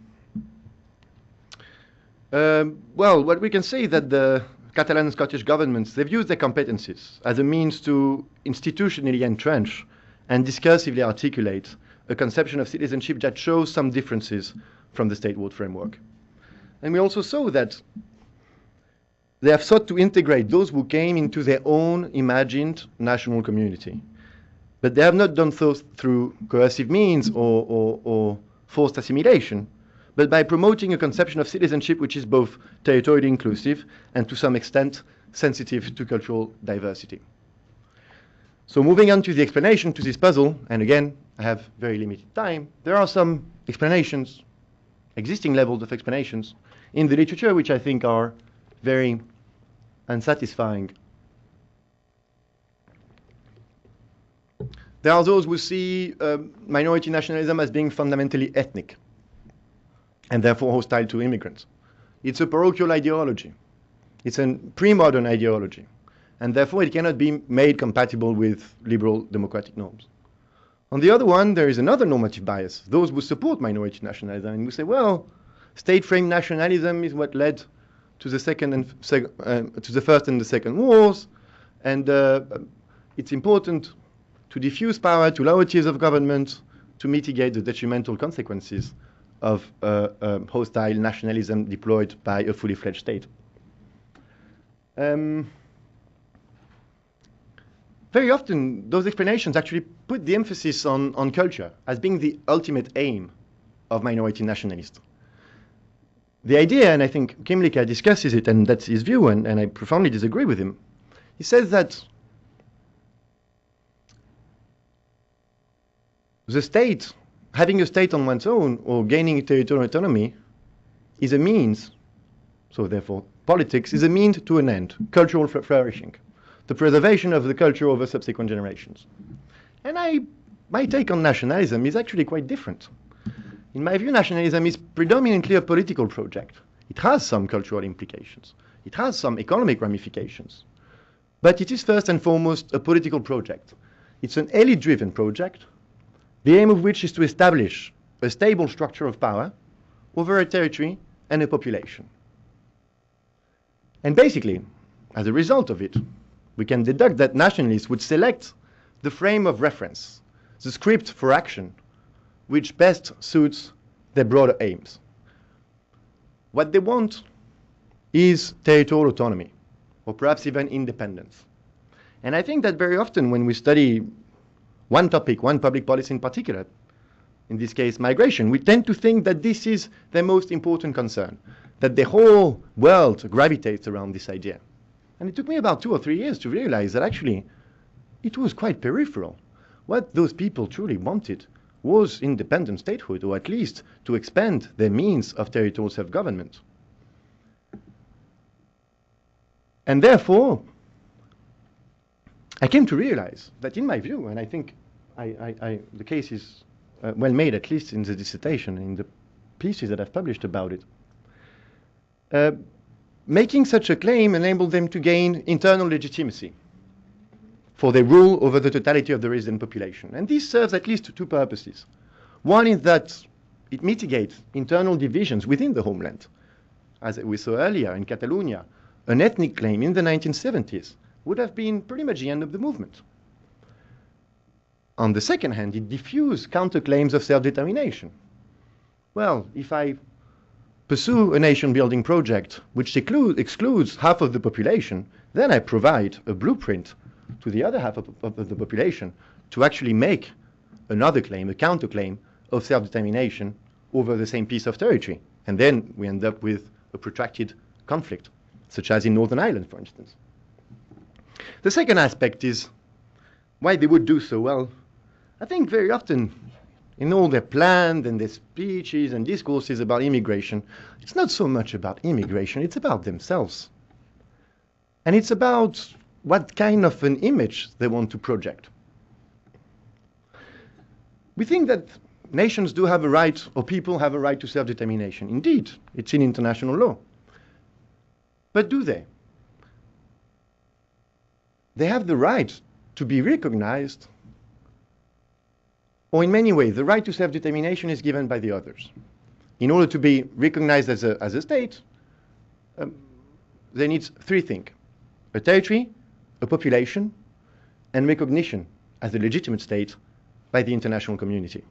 Well, what we can say is that the Catalan and Scottish governments, they've used their competencies as a means to institutionally entrench and discursively articulate a conception of citizenship that shows some differences from the statewide framework. And we also saw that they have sought to integrate those who came into their own imagined national community. But they have not done so through coercive means or forced assimilation, but by promoting a conception of citizenship which is both territorially inclusive and to some extent sensitive to cultural diversity. So moving on to the explanation to this puzzle, and again, I have very limited time, there are some explanations, existing levels of explanations in the literature which I think are very unsatisfying. There are those who see minority nationalism as being fundamentally ethnic and therefore hostile to immigrants. It's a parochial ideology. It's a pre-modern ideology, and therefore it cannot be made compatible with liberal democratic norms. On the other one, there is another normative bias, those who support minority nationalism, and who say, well, state-framed nationalism is what led to the first and the second wars, and it's important to diffuse power to lower tiers of government to mitigate the detrimental consequences of hostile nationalism deployed by a fully fledged state. Very often, those explanations actually put the emphasis on culture as being the ultimate aim of minority nationalists. The idea, and I think Kimlicka discusses it, and that's his view, and I profoundly disagree with him. He says that the state, having a state on one's own or gaining territorial autonomy, is a means, so therefore politics is a means to an end, cultural flourishing, the preservation of the culture over subsequent generations. And my take on nationalism is actually quite different. In my view, nationalism is predominantly a political project. It has some cultural implications. It has some economic ramifications. But it is first and foremost a political project. It's an elite-driven project, the aim of which is to establish a stable structure of power over a territory and a population. And basically, as a result of it, we can deduct that nationalists would select the frame of reference, the script for action, which best suits their broader aims. What they want is territorial autonomy, or perhaps even independence. And I think that very often when we study one topic, one public policy in particular, in this case migration, we tend to think that this is their most important concern, that the whole world gravitates around this idea. And it took me about 2 or 3 years to realize that actually it was quite peripheral. What those people truly wanted was independent statehood, or at least to expand their means of territorial self-government. And therefore, I came to realize that in my view, and I think the case is well made, at least in the dissertation, in the pieces that I've published about it, making such a claim enabled them to gain internal legitimacy for their rule over the totality of the resident population. And this serves at least 2 purposes. One is that it mitigates internal divisions within the homeland. As we saw earlier in Catalunya, an ethnic claim in the 1970s would have been pretty much the end of the movement. On the second hand, it diffused counterclaims of self-determination. Well, if I pursue a nation-building project which excludes half of the population, then I provide a blueprint to the other half of the population to actually make another claim, a counterclaim of self-determination over the same piece of territory. And then we end up with a protracted conflict, such as in Northern Ireland, for instance. The second aspect is why they would do so. Well, I think very often in all their plans and their speeches and discourses about immigration, it's not so much about immigration, it's about themselves. And it's about what kind of an image they want to project. We think that nations do have a right, or people have a right to self-determination. Indeed, it's in international law. But do they? they have the right to be recognized, or in many ways, the right to self-determination is given by the others. In order to be recognized as a state, they need three things: a territory, a population, and recognition as a legitimate state by the international community.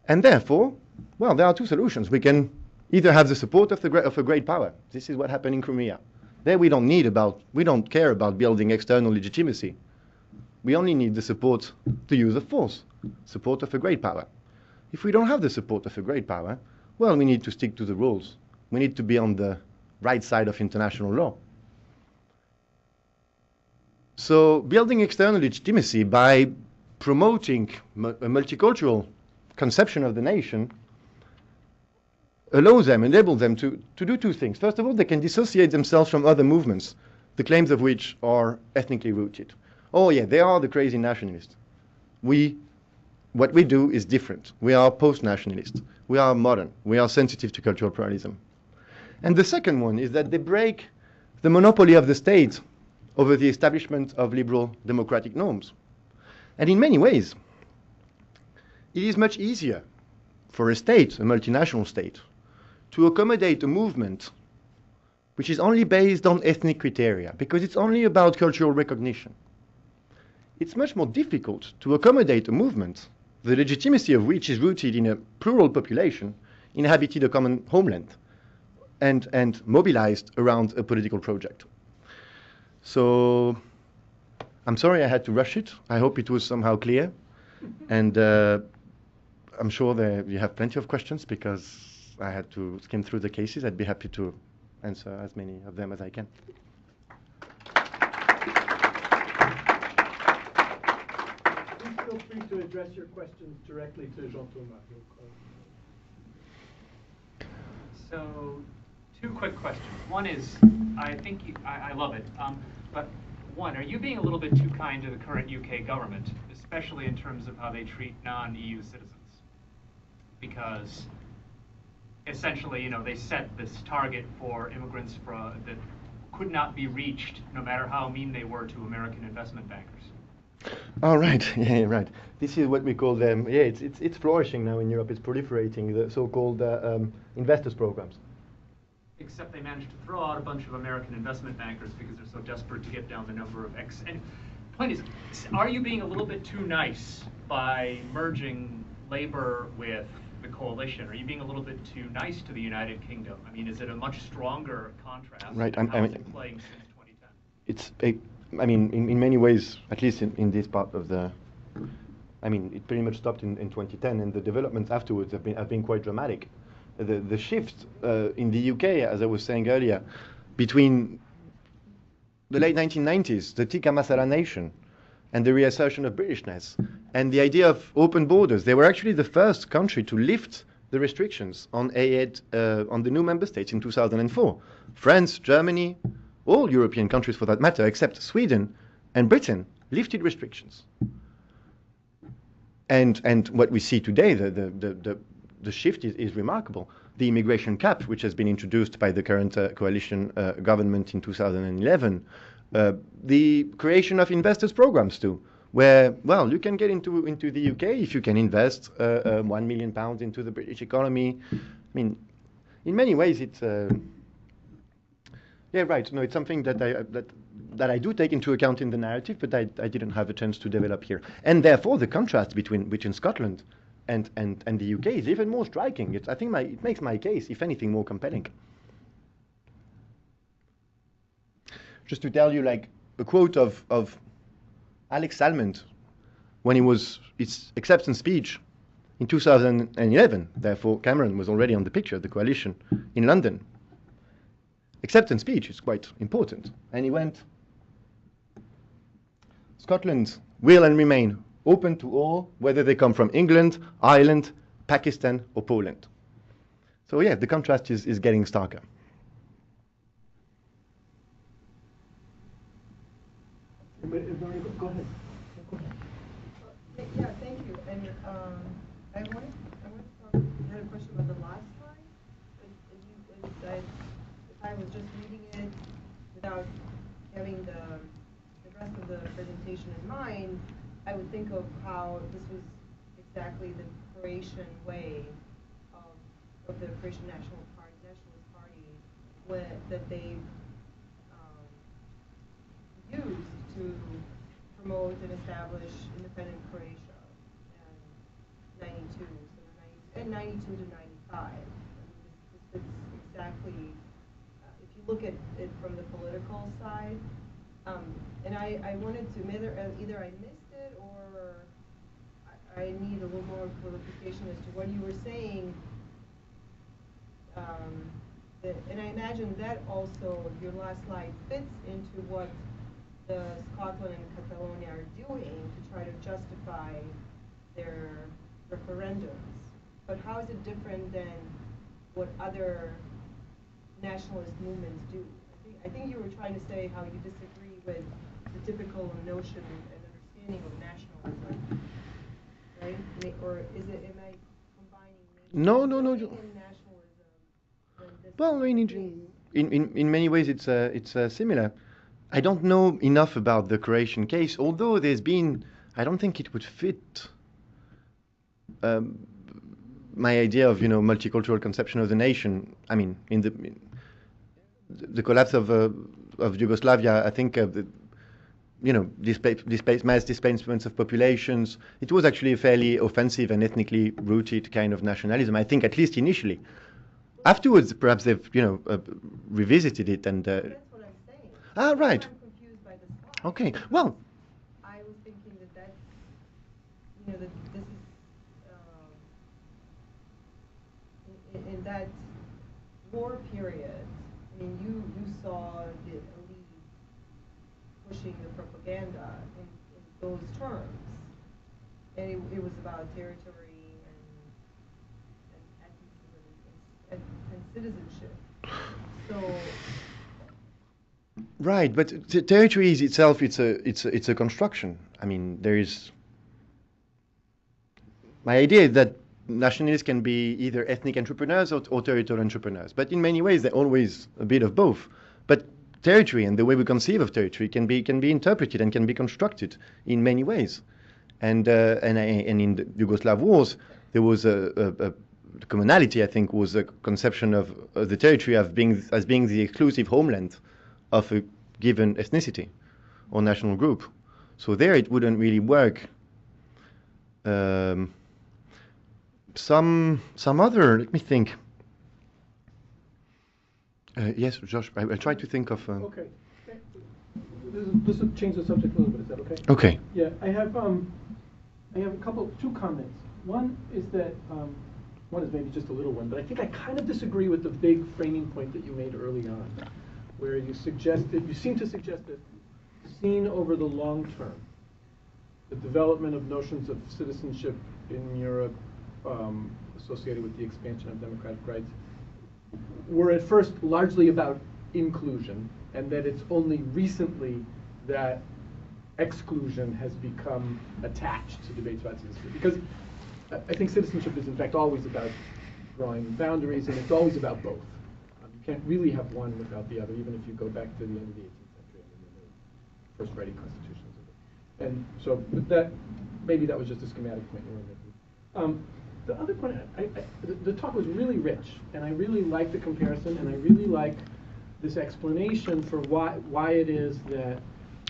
And therefore, well, there are two solutions. We can either have the support of a great power. This is what happened in Crimea. There we don't care about building external legitimacy. We only need the support, the use of force, support of a great power. If we don't have the support of a great power, well, we need to stick to the rules. We need to be on the right side of international law. So building external legitimacy by promoting a multicultural conception of the nation allows them, enables them to do two things. First of all, they can dissociate themselves from other movements, the claims of which are ethnically rooted. Oh yeah, they are the crazy nationalists. What we do is different. We are post-nationalist. We are modern. We are sensitive to cultural pluralism. And the second one is that they break the monopoly of the state over the establishment of liberal democratic norms. And in many ways, it is much easier for a state, a multinational state, to accommodate a movement which is only based on ethnic criteria, because it's only about cultural recognition. It's much more difficult to accommodate a movement, the legitimacy of which is rooted in a plural population, inhabited a common homeland, and mobilized around a political project. So I'm sorry I had to rush it. I hope it was somehow clear. And I'm sure that you have plenty of questions, because I had to skim through the cases. I'd be happy to answer as many of them as I can.
Please feel free to address your questions directly to Jean-Thomas.
So, two quick questions. One is, I think I love it, but one, are you being a little bit too kind to the current UK government, especially in terms of how they treat non-EU citizens? Because essentially, they set this target for immigrants that could not be reached, no matter how mean they were to American investment bankers.
Oh, right. Yeah, right. This is what we call them. Yeah, it's flourishing now in Europe. It's proliferating, the so-called investors programs.
Except they managed to throw out a bunch of American investment bankers because they're so desperate to get down the number of And point is, are you being a little bit too nice by merging Labour with the coalition? Are you being a little bit too nice to the United Kingdom? I mean, is it a much stronger contrast?
Right.
How is it playing since 2010?
In many ways, at least in this part of the, it pretty much stopped in 2010, and the developments afterwards have been quite dramatic. The shift in the UK, as I was saying earlier, between the late 1990s, the Tikka Masala nation, and the reassertion of Britishness, and the idea of open borders. They were actually the first country to lift the restrictions on aid on the new member states in 2004. France, Germany, all European countries for that matter, except Sweden and Britain, lifted restrictions. And what we see today, the shift is remarkable. The immigration cap, which has been introduced by the current coalition government in 2011, the creation of investors programs too, where, well, you can get into the UK if you can invest £1 million into the British economy. In many ways, it's yeah, right. No, it's something that I do take into account in the narrative, but I didn't have a chance to develop here. And therefore, the contrast between Scotland and the UK is even more striking. I think it makes my case, if anything, more compelling. Just to tell you, like, a quote of Alex Salmond when his acceptance speech in 2011. Therefore, Cameron was already on the picture, the coalition, in London. Acceptance speech is quite important. And he went, Scotland will and remain open to all, whether they come from England, Ireland, Pakistan, or Poland. So yeah, the contrast is getting starker.
Go ahead.
Yeah, thank you. And I wanted to had a question about the last slide. I was just reading it without having the rest of the presentation in mind, I would think of how this was exactly the Croatian way of the Croatian Nationalist Party, that they used to promote and establish independent Croatia in 92, so and 92 to 95. It's exactly, if you look at it from the political side, and I wanted to, either I missed it or I need a little more clarification as to what you were saying. And I imagine that also, your last slide fits into what the Scotland and Catalonia are doing to try to justify their referendums. But how is it different than what other nationalist movements do? I think you were trying to say how you disagree with the typical notion and understanding of nationalism, right? Or am I combining
No.
nationalism and nationalism?
Well, in many ways, it's similar. I don't know enough about the Croatian case, although I don't think it would fit my idea of multicultural conception of the nation. I mean, in the collapse of Yugoslavia, I think mass displacements of populations. It was actually a fairly offensive and ethnically rooted kind of nationalism. I think, at least initially. Afterwards, perhaps they've revisited it and.
That's what I'm saying.
Right.
I'm confused by the slide.
Okay. Well.
I was thinking that that this is in that war period. I mean, you saw the elite pushing the propaganda in those terms, and it was about territory and citizenship. So.
Right, but the territory is itself, it's a construction. I mean, there is. My idea is that nationalists can be either ethnic entrepreneurs or territorial entrepreneurs, but in many ways they're always a bit of both. But territory and the way we conceive of territory can be interpreted and can be constructed in many ways. And in the Yugoslav wars, there was a commonality, I think, was a conception of the territory as being the exclusive homeland of a given ethnicity or national group. So there it wouldn't really work. Some other, let me think. Yes, Josh, I'll try to think of.
Okay. This will change the subject a little bit. Is that okay?
Okay.
Yeah, I have two comments. One is that one is maybe just a little one, but I think I kind of disagree with the big framing point that you made early on, where you seem to suggest that seen over the long term, the development of notions of citizenship in Europe associated with the expansion of democratic rights were at first largely about inclusion, and that it's only recently that exclusion has become attached to debates about citizenship. Because I think citizenship is in fact always about drawing boundaries, and it's always about both. You can't really have one without the other, even if you go back to the end of the 18th century and the first writing constitutions of it. And so, but maybe that was just a schematic point you were making. The other point, the talk was really rich, and I really like the comparison, and I really like this explanation for why it is that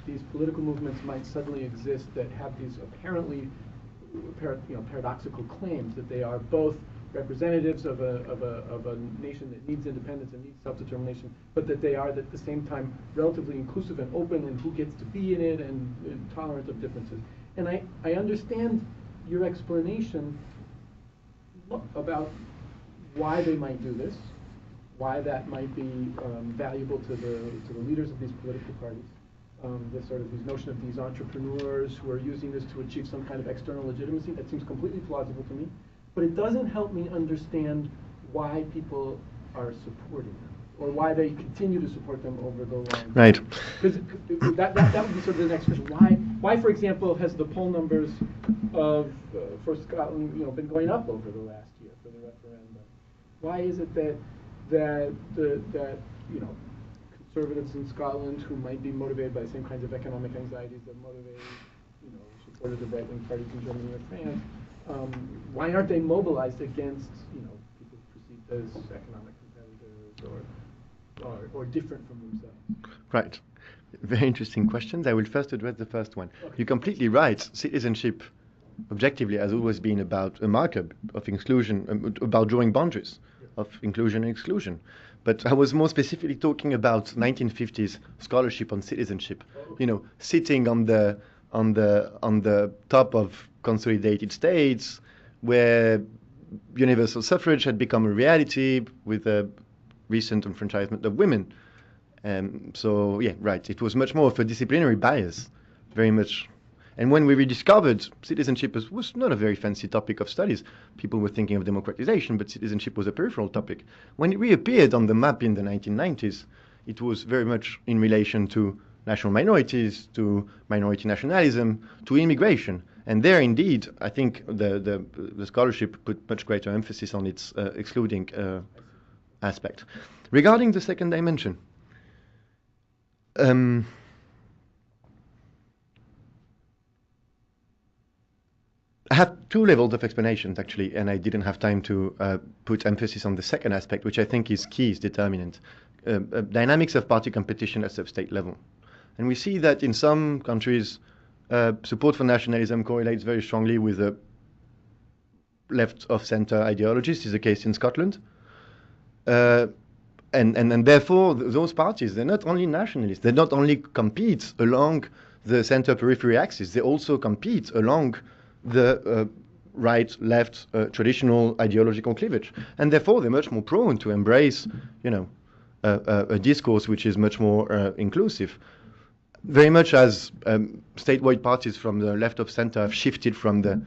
these political movements might suddenly exist that have these apparently paradoxical claims that they are both representatives of a nation that needs independence and needs self-determination, but that they are at the same time relatively inclusive and open, and who gets to be in it, and tolerant of differences. And I understand your explanation about why they might do this, why that might be valuable to the leaders of these political parties. This sort of this notion of these entrepreneurs who are using this to achieve some kind of external legitimacy, that seems completely plausible to me. But it doesn't help me understand why people are supporting them, or why they continue to support them over the long term.
Right.
Because that would be sort of the next question. Why, for example, has the poll numbers for Scotland, been going up over the last year for the referendum? Why is it that conservatives in Scotland who might be motivated by the same kinds of economic anxieties that motivate, supporters of right-wing parties in Germany or France. Why aren't they mobilized against, people perceived as economic competitors or different from themselves?
Right. Very interesting questions. I will first address the first one. Okay. You're completely right. Citizenship, objectively, has always been about a marker of exclusion, about drawing boundaries of inclusion and exclusion. But I was more specifically talking about 1950s scholarship on citizenship. Sitting on the top of consolidated states, where universal suffrage had become a reality with the recent enfranchisement of women. So yeah, right. It was much more of a disciplinary bias, very much. And when we rediscovered citizenship was not a very fancy topic of studies. People were thinking of democratization, but citizenship was a peripheral topic. When it reappeared on the map in the 1990s, it was very much in relation to national minorities, to minority nationalism, to immigration. And there, indeed, I think the scholarship put much greater emphasis on its excluding aspect. Regarding the second dimension, I have two levels of explanations, actually, and I didn't have time to put emphasis on the second aspect, which I think is key, is determinant. Dynamics of party competition at sub-state level. And we see that in some countries, support for nationalism correlates very strongly with the left-of-center ideologies. This is the case in Scotland. And therefore, those parties, they're not only nationalists, they not only compete along the center-periphery axis, they also compete along the right-left traditional ideological cleavage. And therefore, they're much more prone to embrace, a discourse which is much more inclusive. Very much as statewide parties from the left of center have shifted from the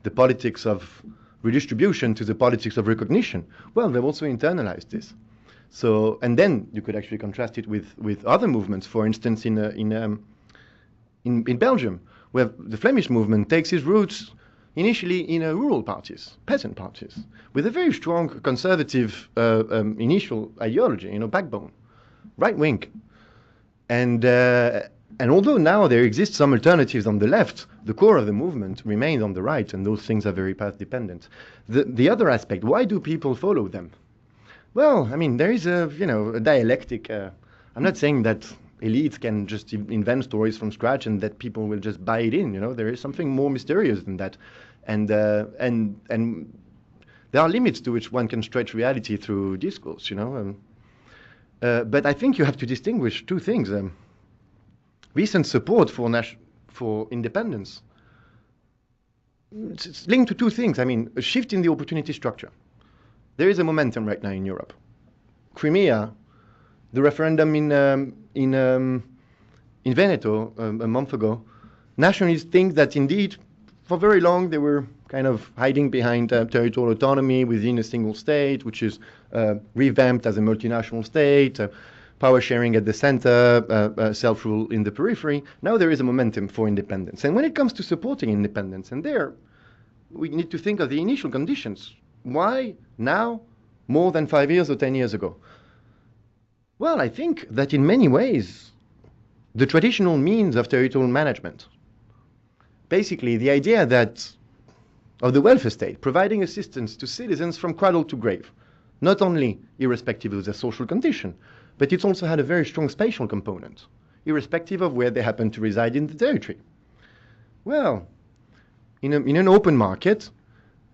politics of redistribution to the politics of recognition. Well, they've also internalized this. So, and then you could actually contrast it with other movements. For instance, in Belgium, where the Flemish movement takes its roots initially in rural parties, peasant parties, with a very strong conservative initial ideology, backbone, right wing. And although now there exist some alternatives on the left, the core of the movement remains on the right, and those things are very path dependent. The other aspect, why do people follow them? Well, I mean, there is a dialectic. I'm not saying that elites can just invent stories from scratch and that people will just buy it in. There is something more mysterious than that, and there are limits to which one can stretch reality through discourse. But I think you have to distinguish two things. Recent support for independence. It's linked to two things. I mean, a shift in the opportunity structure. There is a momentum right now in Europe. Crimea, the referendum in Veneto a month ago, nationalists think that indeed, for very long, they were kind of hiding behind territorial autonomy within a single state, which is revamped as a multinational state, power sharing at the center, self-rule in the periphery. Now there is a momentum for independence. And when it comes to supporting independence, and there we need to think of the initial conditions. Why now more than 5 years or 10 years ago? Well, I think that in many ways, the traditional means of territorial management, basically the idea that of the welfare state, providing assistance to citizens from cradle to grave, not only irrespective of their social condition, but it's also had a very strong spatial component, irrespective of where they happen to reside in the territory. Well, in an open market,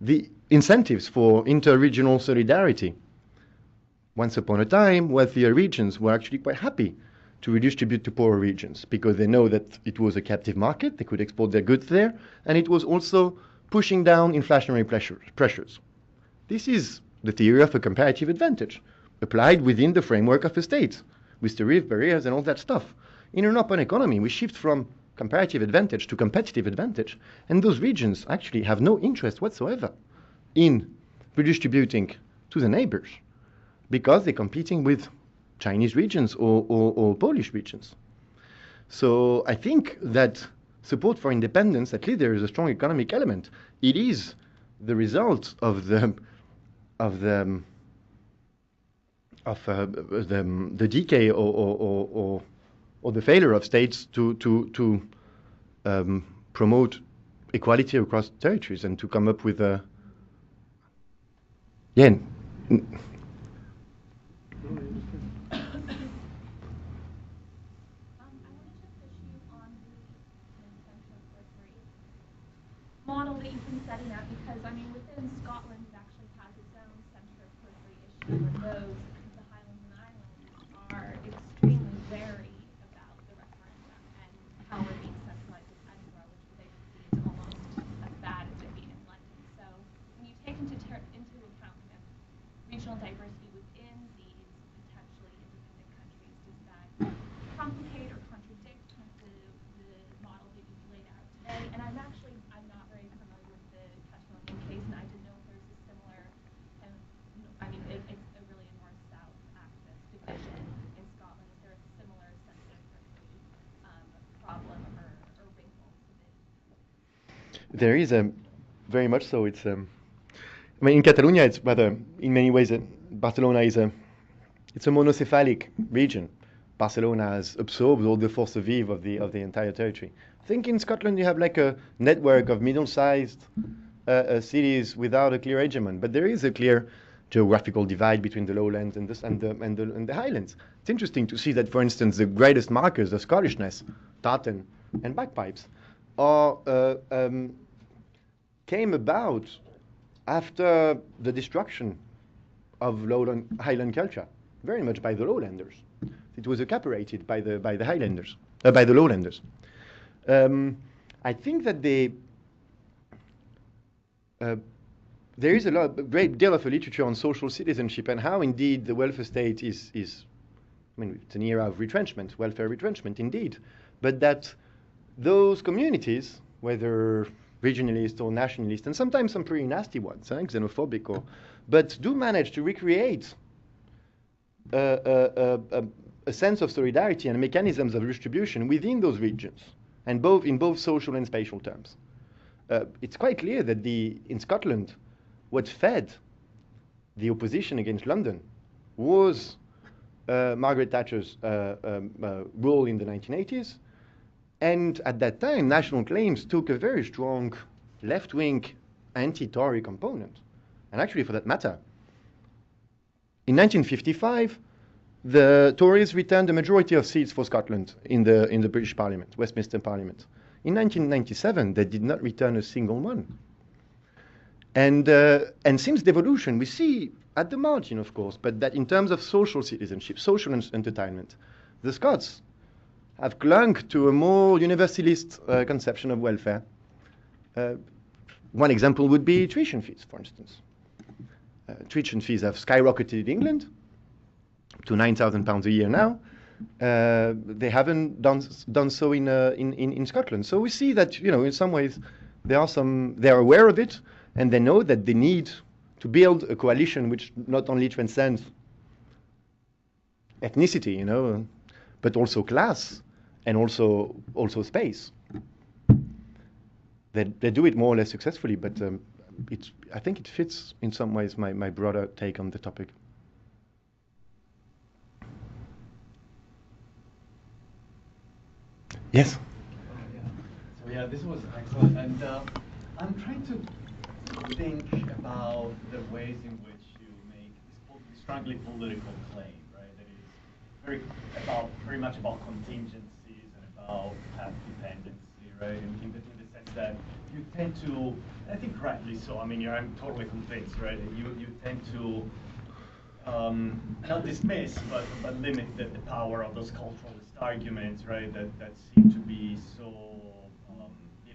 the incentives for inter-regional solidarity. Once upon a time, wealthier regions were actually quite happy to redistribute to poorer regions because they know that it was a captive market, they could export their goods there, and it was also pushing down inflationary pressures. This is the theory of a comparative advantage, applied within the framework of a state, with tariff barriers and all that stuff. In an open economy, we shift from comparative advantage to competitive advantage, and those regions actually have no interest whatsoever in redistributing to the neighbors because they're competing with Chinese regions or Polish regions. So I think that support for independence, at least there is a strong economic element. It is the result of the the decay or the failure of states to promote equality across territories and to come up with a
model that you've been setting up, because I mean within Scotland it actually has its own centre of periphery issue, and those the Highlands and Islands are extremely wary about the referendum and how we're being centralised in Edinburgh, which they perceive is almost as bad as it being in London. So when you take into account kind of regional diversity within these potentially independent countries, does that complicate or contradict kind of the model that you've laid out today? And I'm not very familiar with the Catalonia case, and I didn't know if there's a similar kind of, I mean, it's a really a north-south axis division in Scotland. Is there a similar sense of problem or wrinkle to this?
There is a very much so. It's I mean, in Catalonia, it's rather in many ways Barcelona is it's a monocephalic region. Barcelona has absorbed all the force vive of the entire territory. I think in Scotland you have like a network of middle-sized cities without a clear hegemon, but there is a clear geographical divide between the lowlands and the highlands. It's interesting to see that, for instance, the greatest markers of Scottishness, tartan and bagpipes, came about after the destruction of Highland culture, very much by the lowlanders. It was accapared by the Highlanders, by the lowlanders. I think that there is a great deal of literature on social citizenship and how indeed the welfare state is I mean, it's an era of retrenchment, welfare retrenchment indeed, but that those communities, whether regionalist or nationalist, and sometimes some pretty nasty ones, xenophobic, but do manage to recreate a sense of solidarity and mechanisms of distribution within those regions, and in both social and spatial terms. It's quite clear that in Scotland, what fed the opposition against London was Margaret Thatcher's rule in the 1980s, and at that time, national claims took a very strong left-wing anti-Tory component. And actually, for that matter, in 1955, the Tories returned the majority of seats for Scotland in the British Parliament, Westminster Parliament. In 1997, they did not return a single one. And since devolution, we see at the margin, of course, but that in terms of social citizenship, social entitlement, the Scots have clung to a more universalist conception of welfare. One example would be tuition fees, for instance. Tuition fees have skyrocketed in England to £9,000 a year now. They haven't done so in Scotland. So we see that, in some ways, they are aware of it, and they know that they need to build a coalition which not only transcends ethnicity, but also class and also space. They do it more or less successfully, but I think it fits in some ways my broader take on the topic. Yes.
So yeah, this was excellent, and I'm trying to think about the ways in which you make this strongly political claim, right? That is very much about contingencies and about path dependency, right? In the sense that you tend to, I think rightly so. I mean, I'm totally convinced, right? You tend to not dismiss, but limit the power of those culturalist arguments, right? That seem to be so,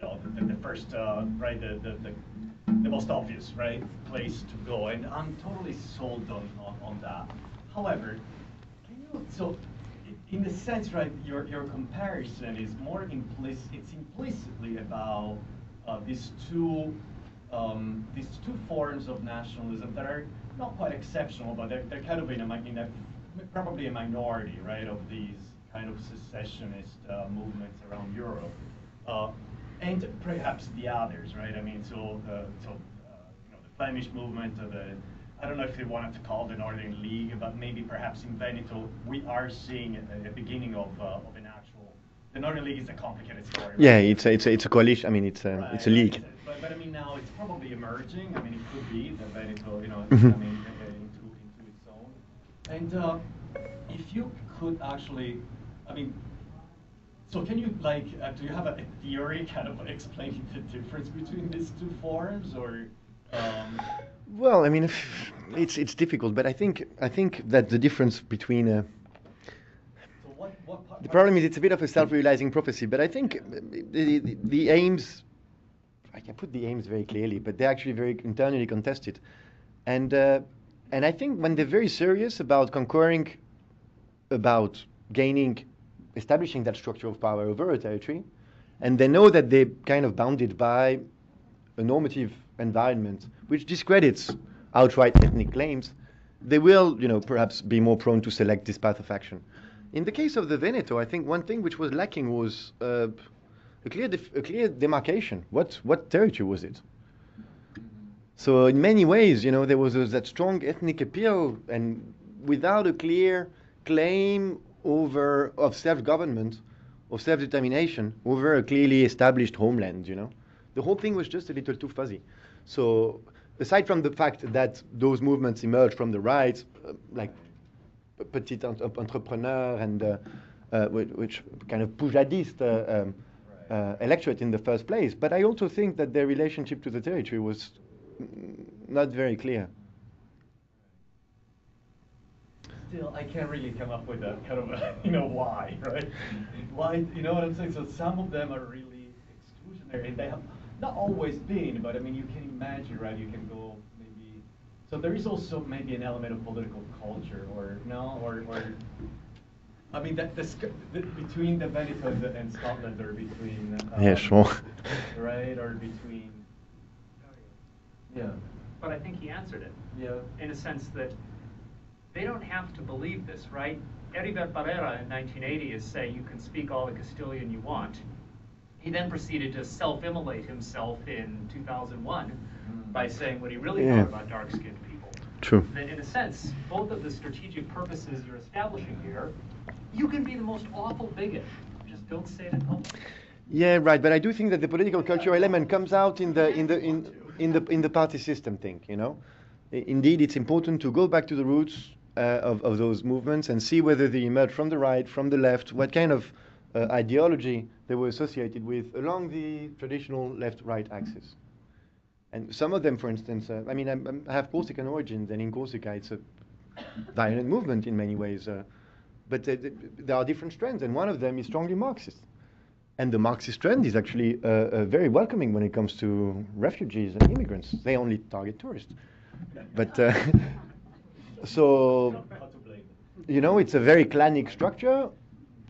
the first, right? The most obvious, right, place to go, and I'm totally sold on that. However, so in the sense, right, your comparison is more implicit. It's implicitly about these two forms of nationalism that are not quite exceptional, but they're kind of probably a minority, right, of these kind of secessionist movements around Europe, and perhaps the others, right? I mean, the Flemish movement, I don't know if they wanted to call the Northern League, but maybe perhaps in Veneto we are seeing a beginning of an actual. The Northern League is a complicated story. Right?
Yeah, it's a coalition. I mean, it's a
Right,
league.
But I mean, now it's probably emerging. I mean, it could be that Veneto, you know,
Mhm.
coming into its own. And if you could actually, I mean, so can you like, do you have a theory kind of explaining the difference between these two forms, or?
Well, I mean, it's difficult, but I think that the difference between
So what part,
the problem is it's a bit of a self-realizing prophecy. But I think the aims, I can put the aims very clearly, but they're actually very internally contested, and I think when they're very serious about conquering, about gaining, establishing that structure of power over a territory, and they know that they're kind of bounded by a normative environment which discredits outright ethnic claims, they will, perhaps be more prone to select this path of action. In the case of the Veneto, I think one thing which was lacking was a clear demarcation. What territory was it? So in many ways, there was that strong ethnic appeal, and without a clear claim of self-government, of self-determination over a clearly established homeland, The whole thing was just a little too fuzzy. So aside from the fact that those movements emerged from the right, like Petit Entrepreneur and which kind of Poujadiste electorate in the first place, but I also think that their relationship to the territory was not very clear.
Still, I can't really come up with a kind of why, right? Why, you know what I'm saying? So some of them are really exclusionary, and they have not always been, but I mean, you can imagine, right? You can go maybe. So there is also maybe an element of political culture, or no, or I mean, between the Veneto and Scotland, or between.
Yeah, sure.
Right, or between. Yeah.
But I think he answered it.
Yeah.
In a sense that they don't have to believe this, right? Heribert Barrera in 1980 is saying you can speak all the Castilian you want. He then proceeded to self-immolate himself in 2001 by saying what he really thought about dark-skinned people.
True.
That in a sense, both of the strategic purposes you're establishing here, you can be the most awful bigot. Just don't say it in public.
Yeah, right. But I do think that the political cultural element comes out in the party system thing. Indeed, it's important to go back to the roots of those movements and see whether they emerge from the right, from the left, what kind of ideology they were associated with along the traditional left-right axis. And some of them, for instance, I have Corsican origins, and in Corsica it's a violent movement in many ways. But there are different strands, and one of them is strongly Marxist. And the Marxist trend is actually very welcoming when it comes to refugees and immigrants. They only target tourists. But so, it's a very clannic structure,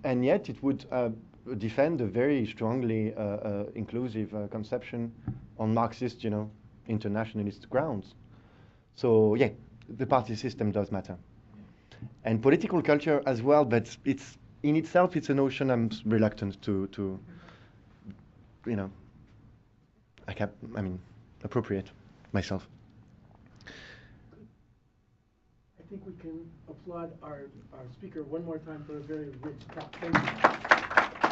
and yet it would defend a very strongly inclusive conception on Marxist, internationalist grounds. So, yeah, the party system does matter. And political culture as well, but it's in itself, it's a notion I'm reluctant to appropriate myself.
I think we can applaud our speaker one more time for a very rich talk. Thank you.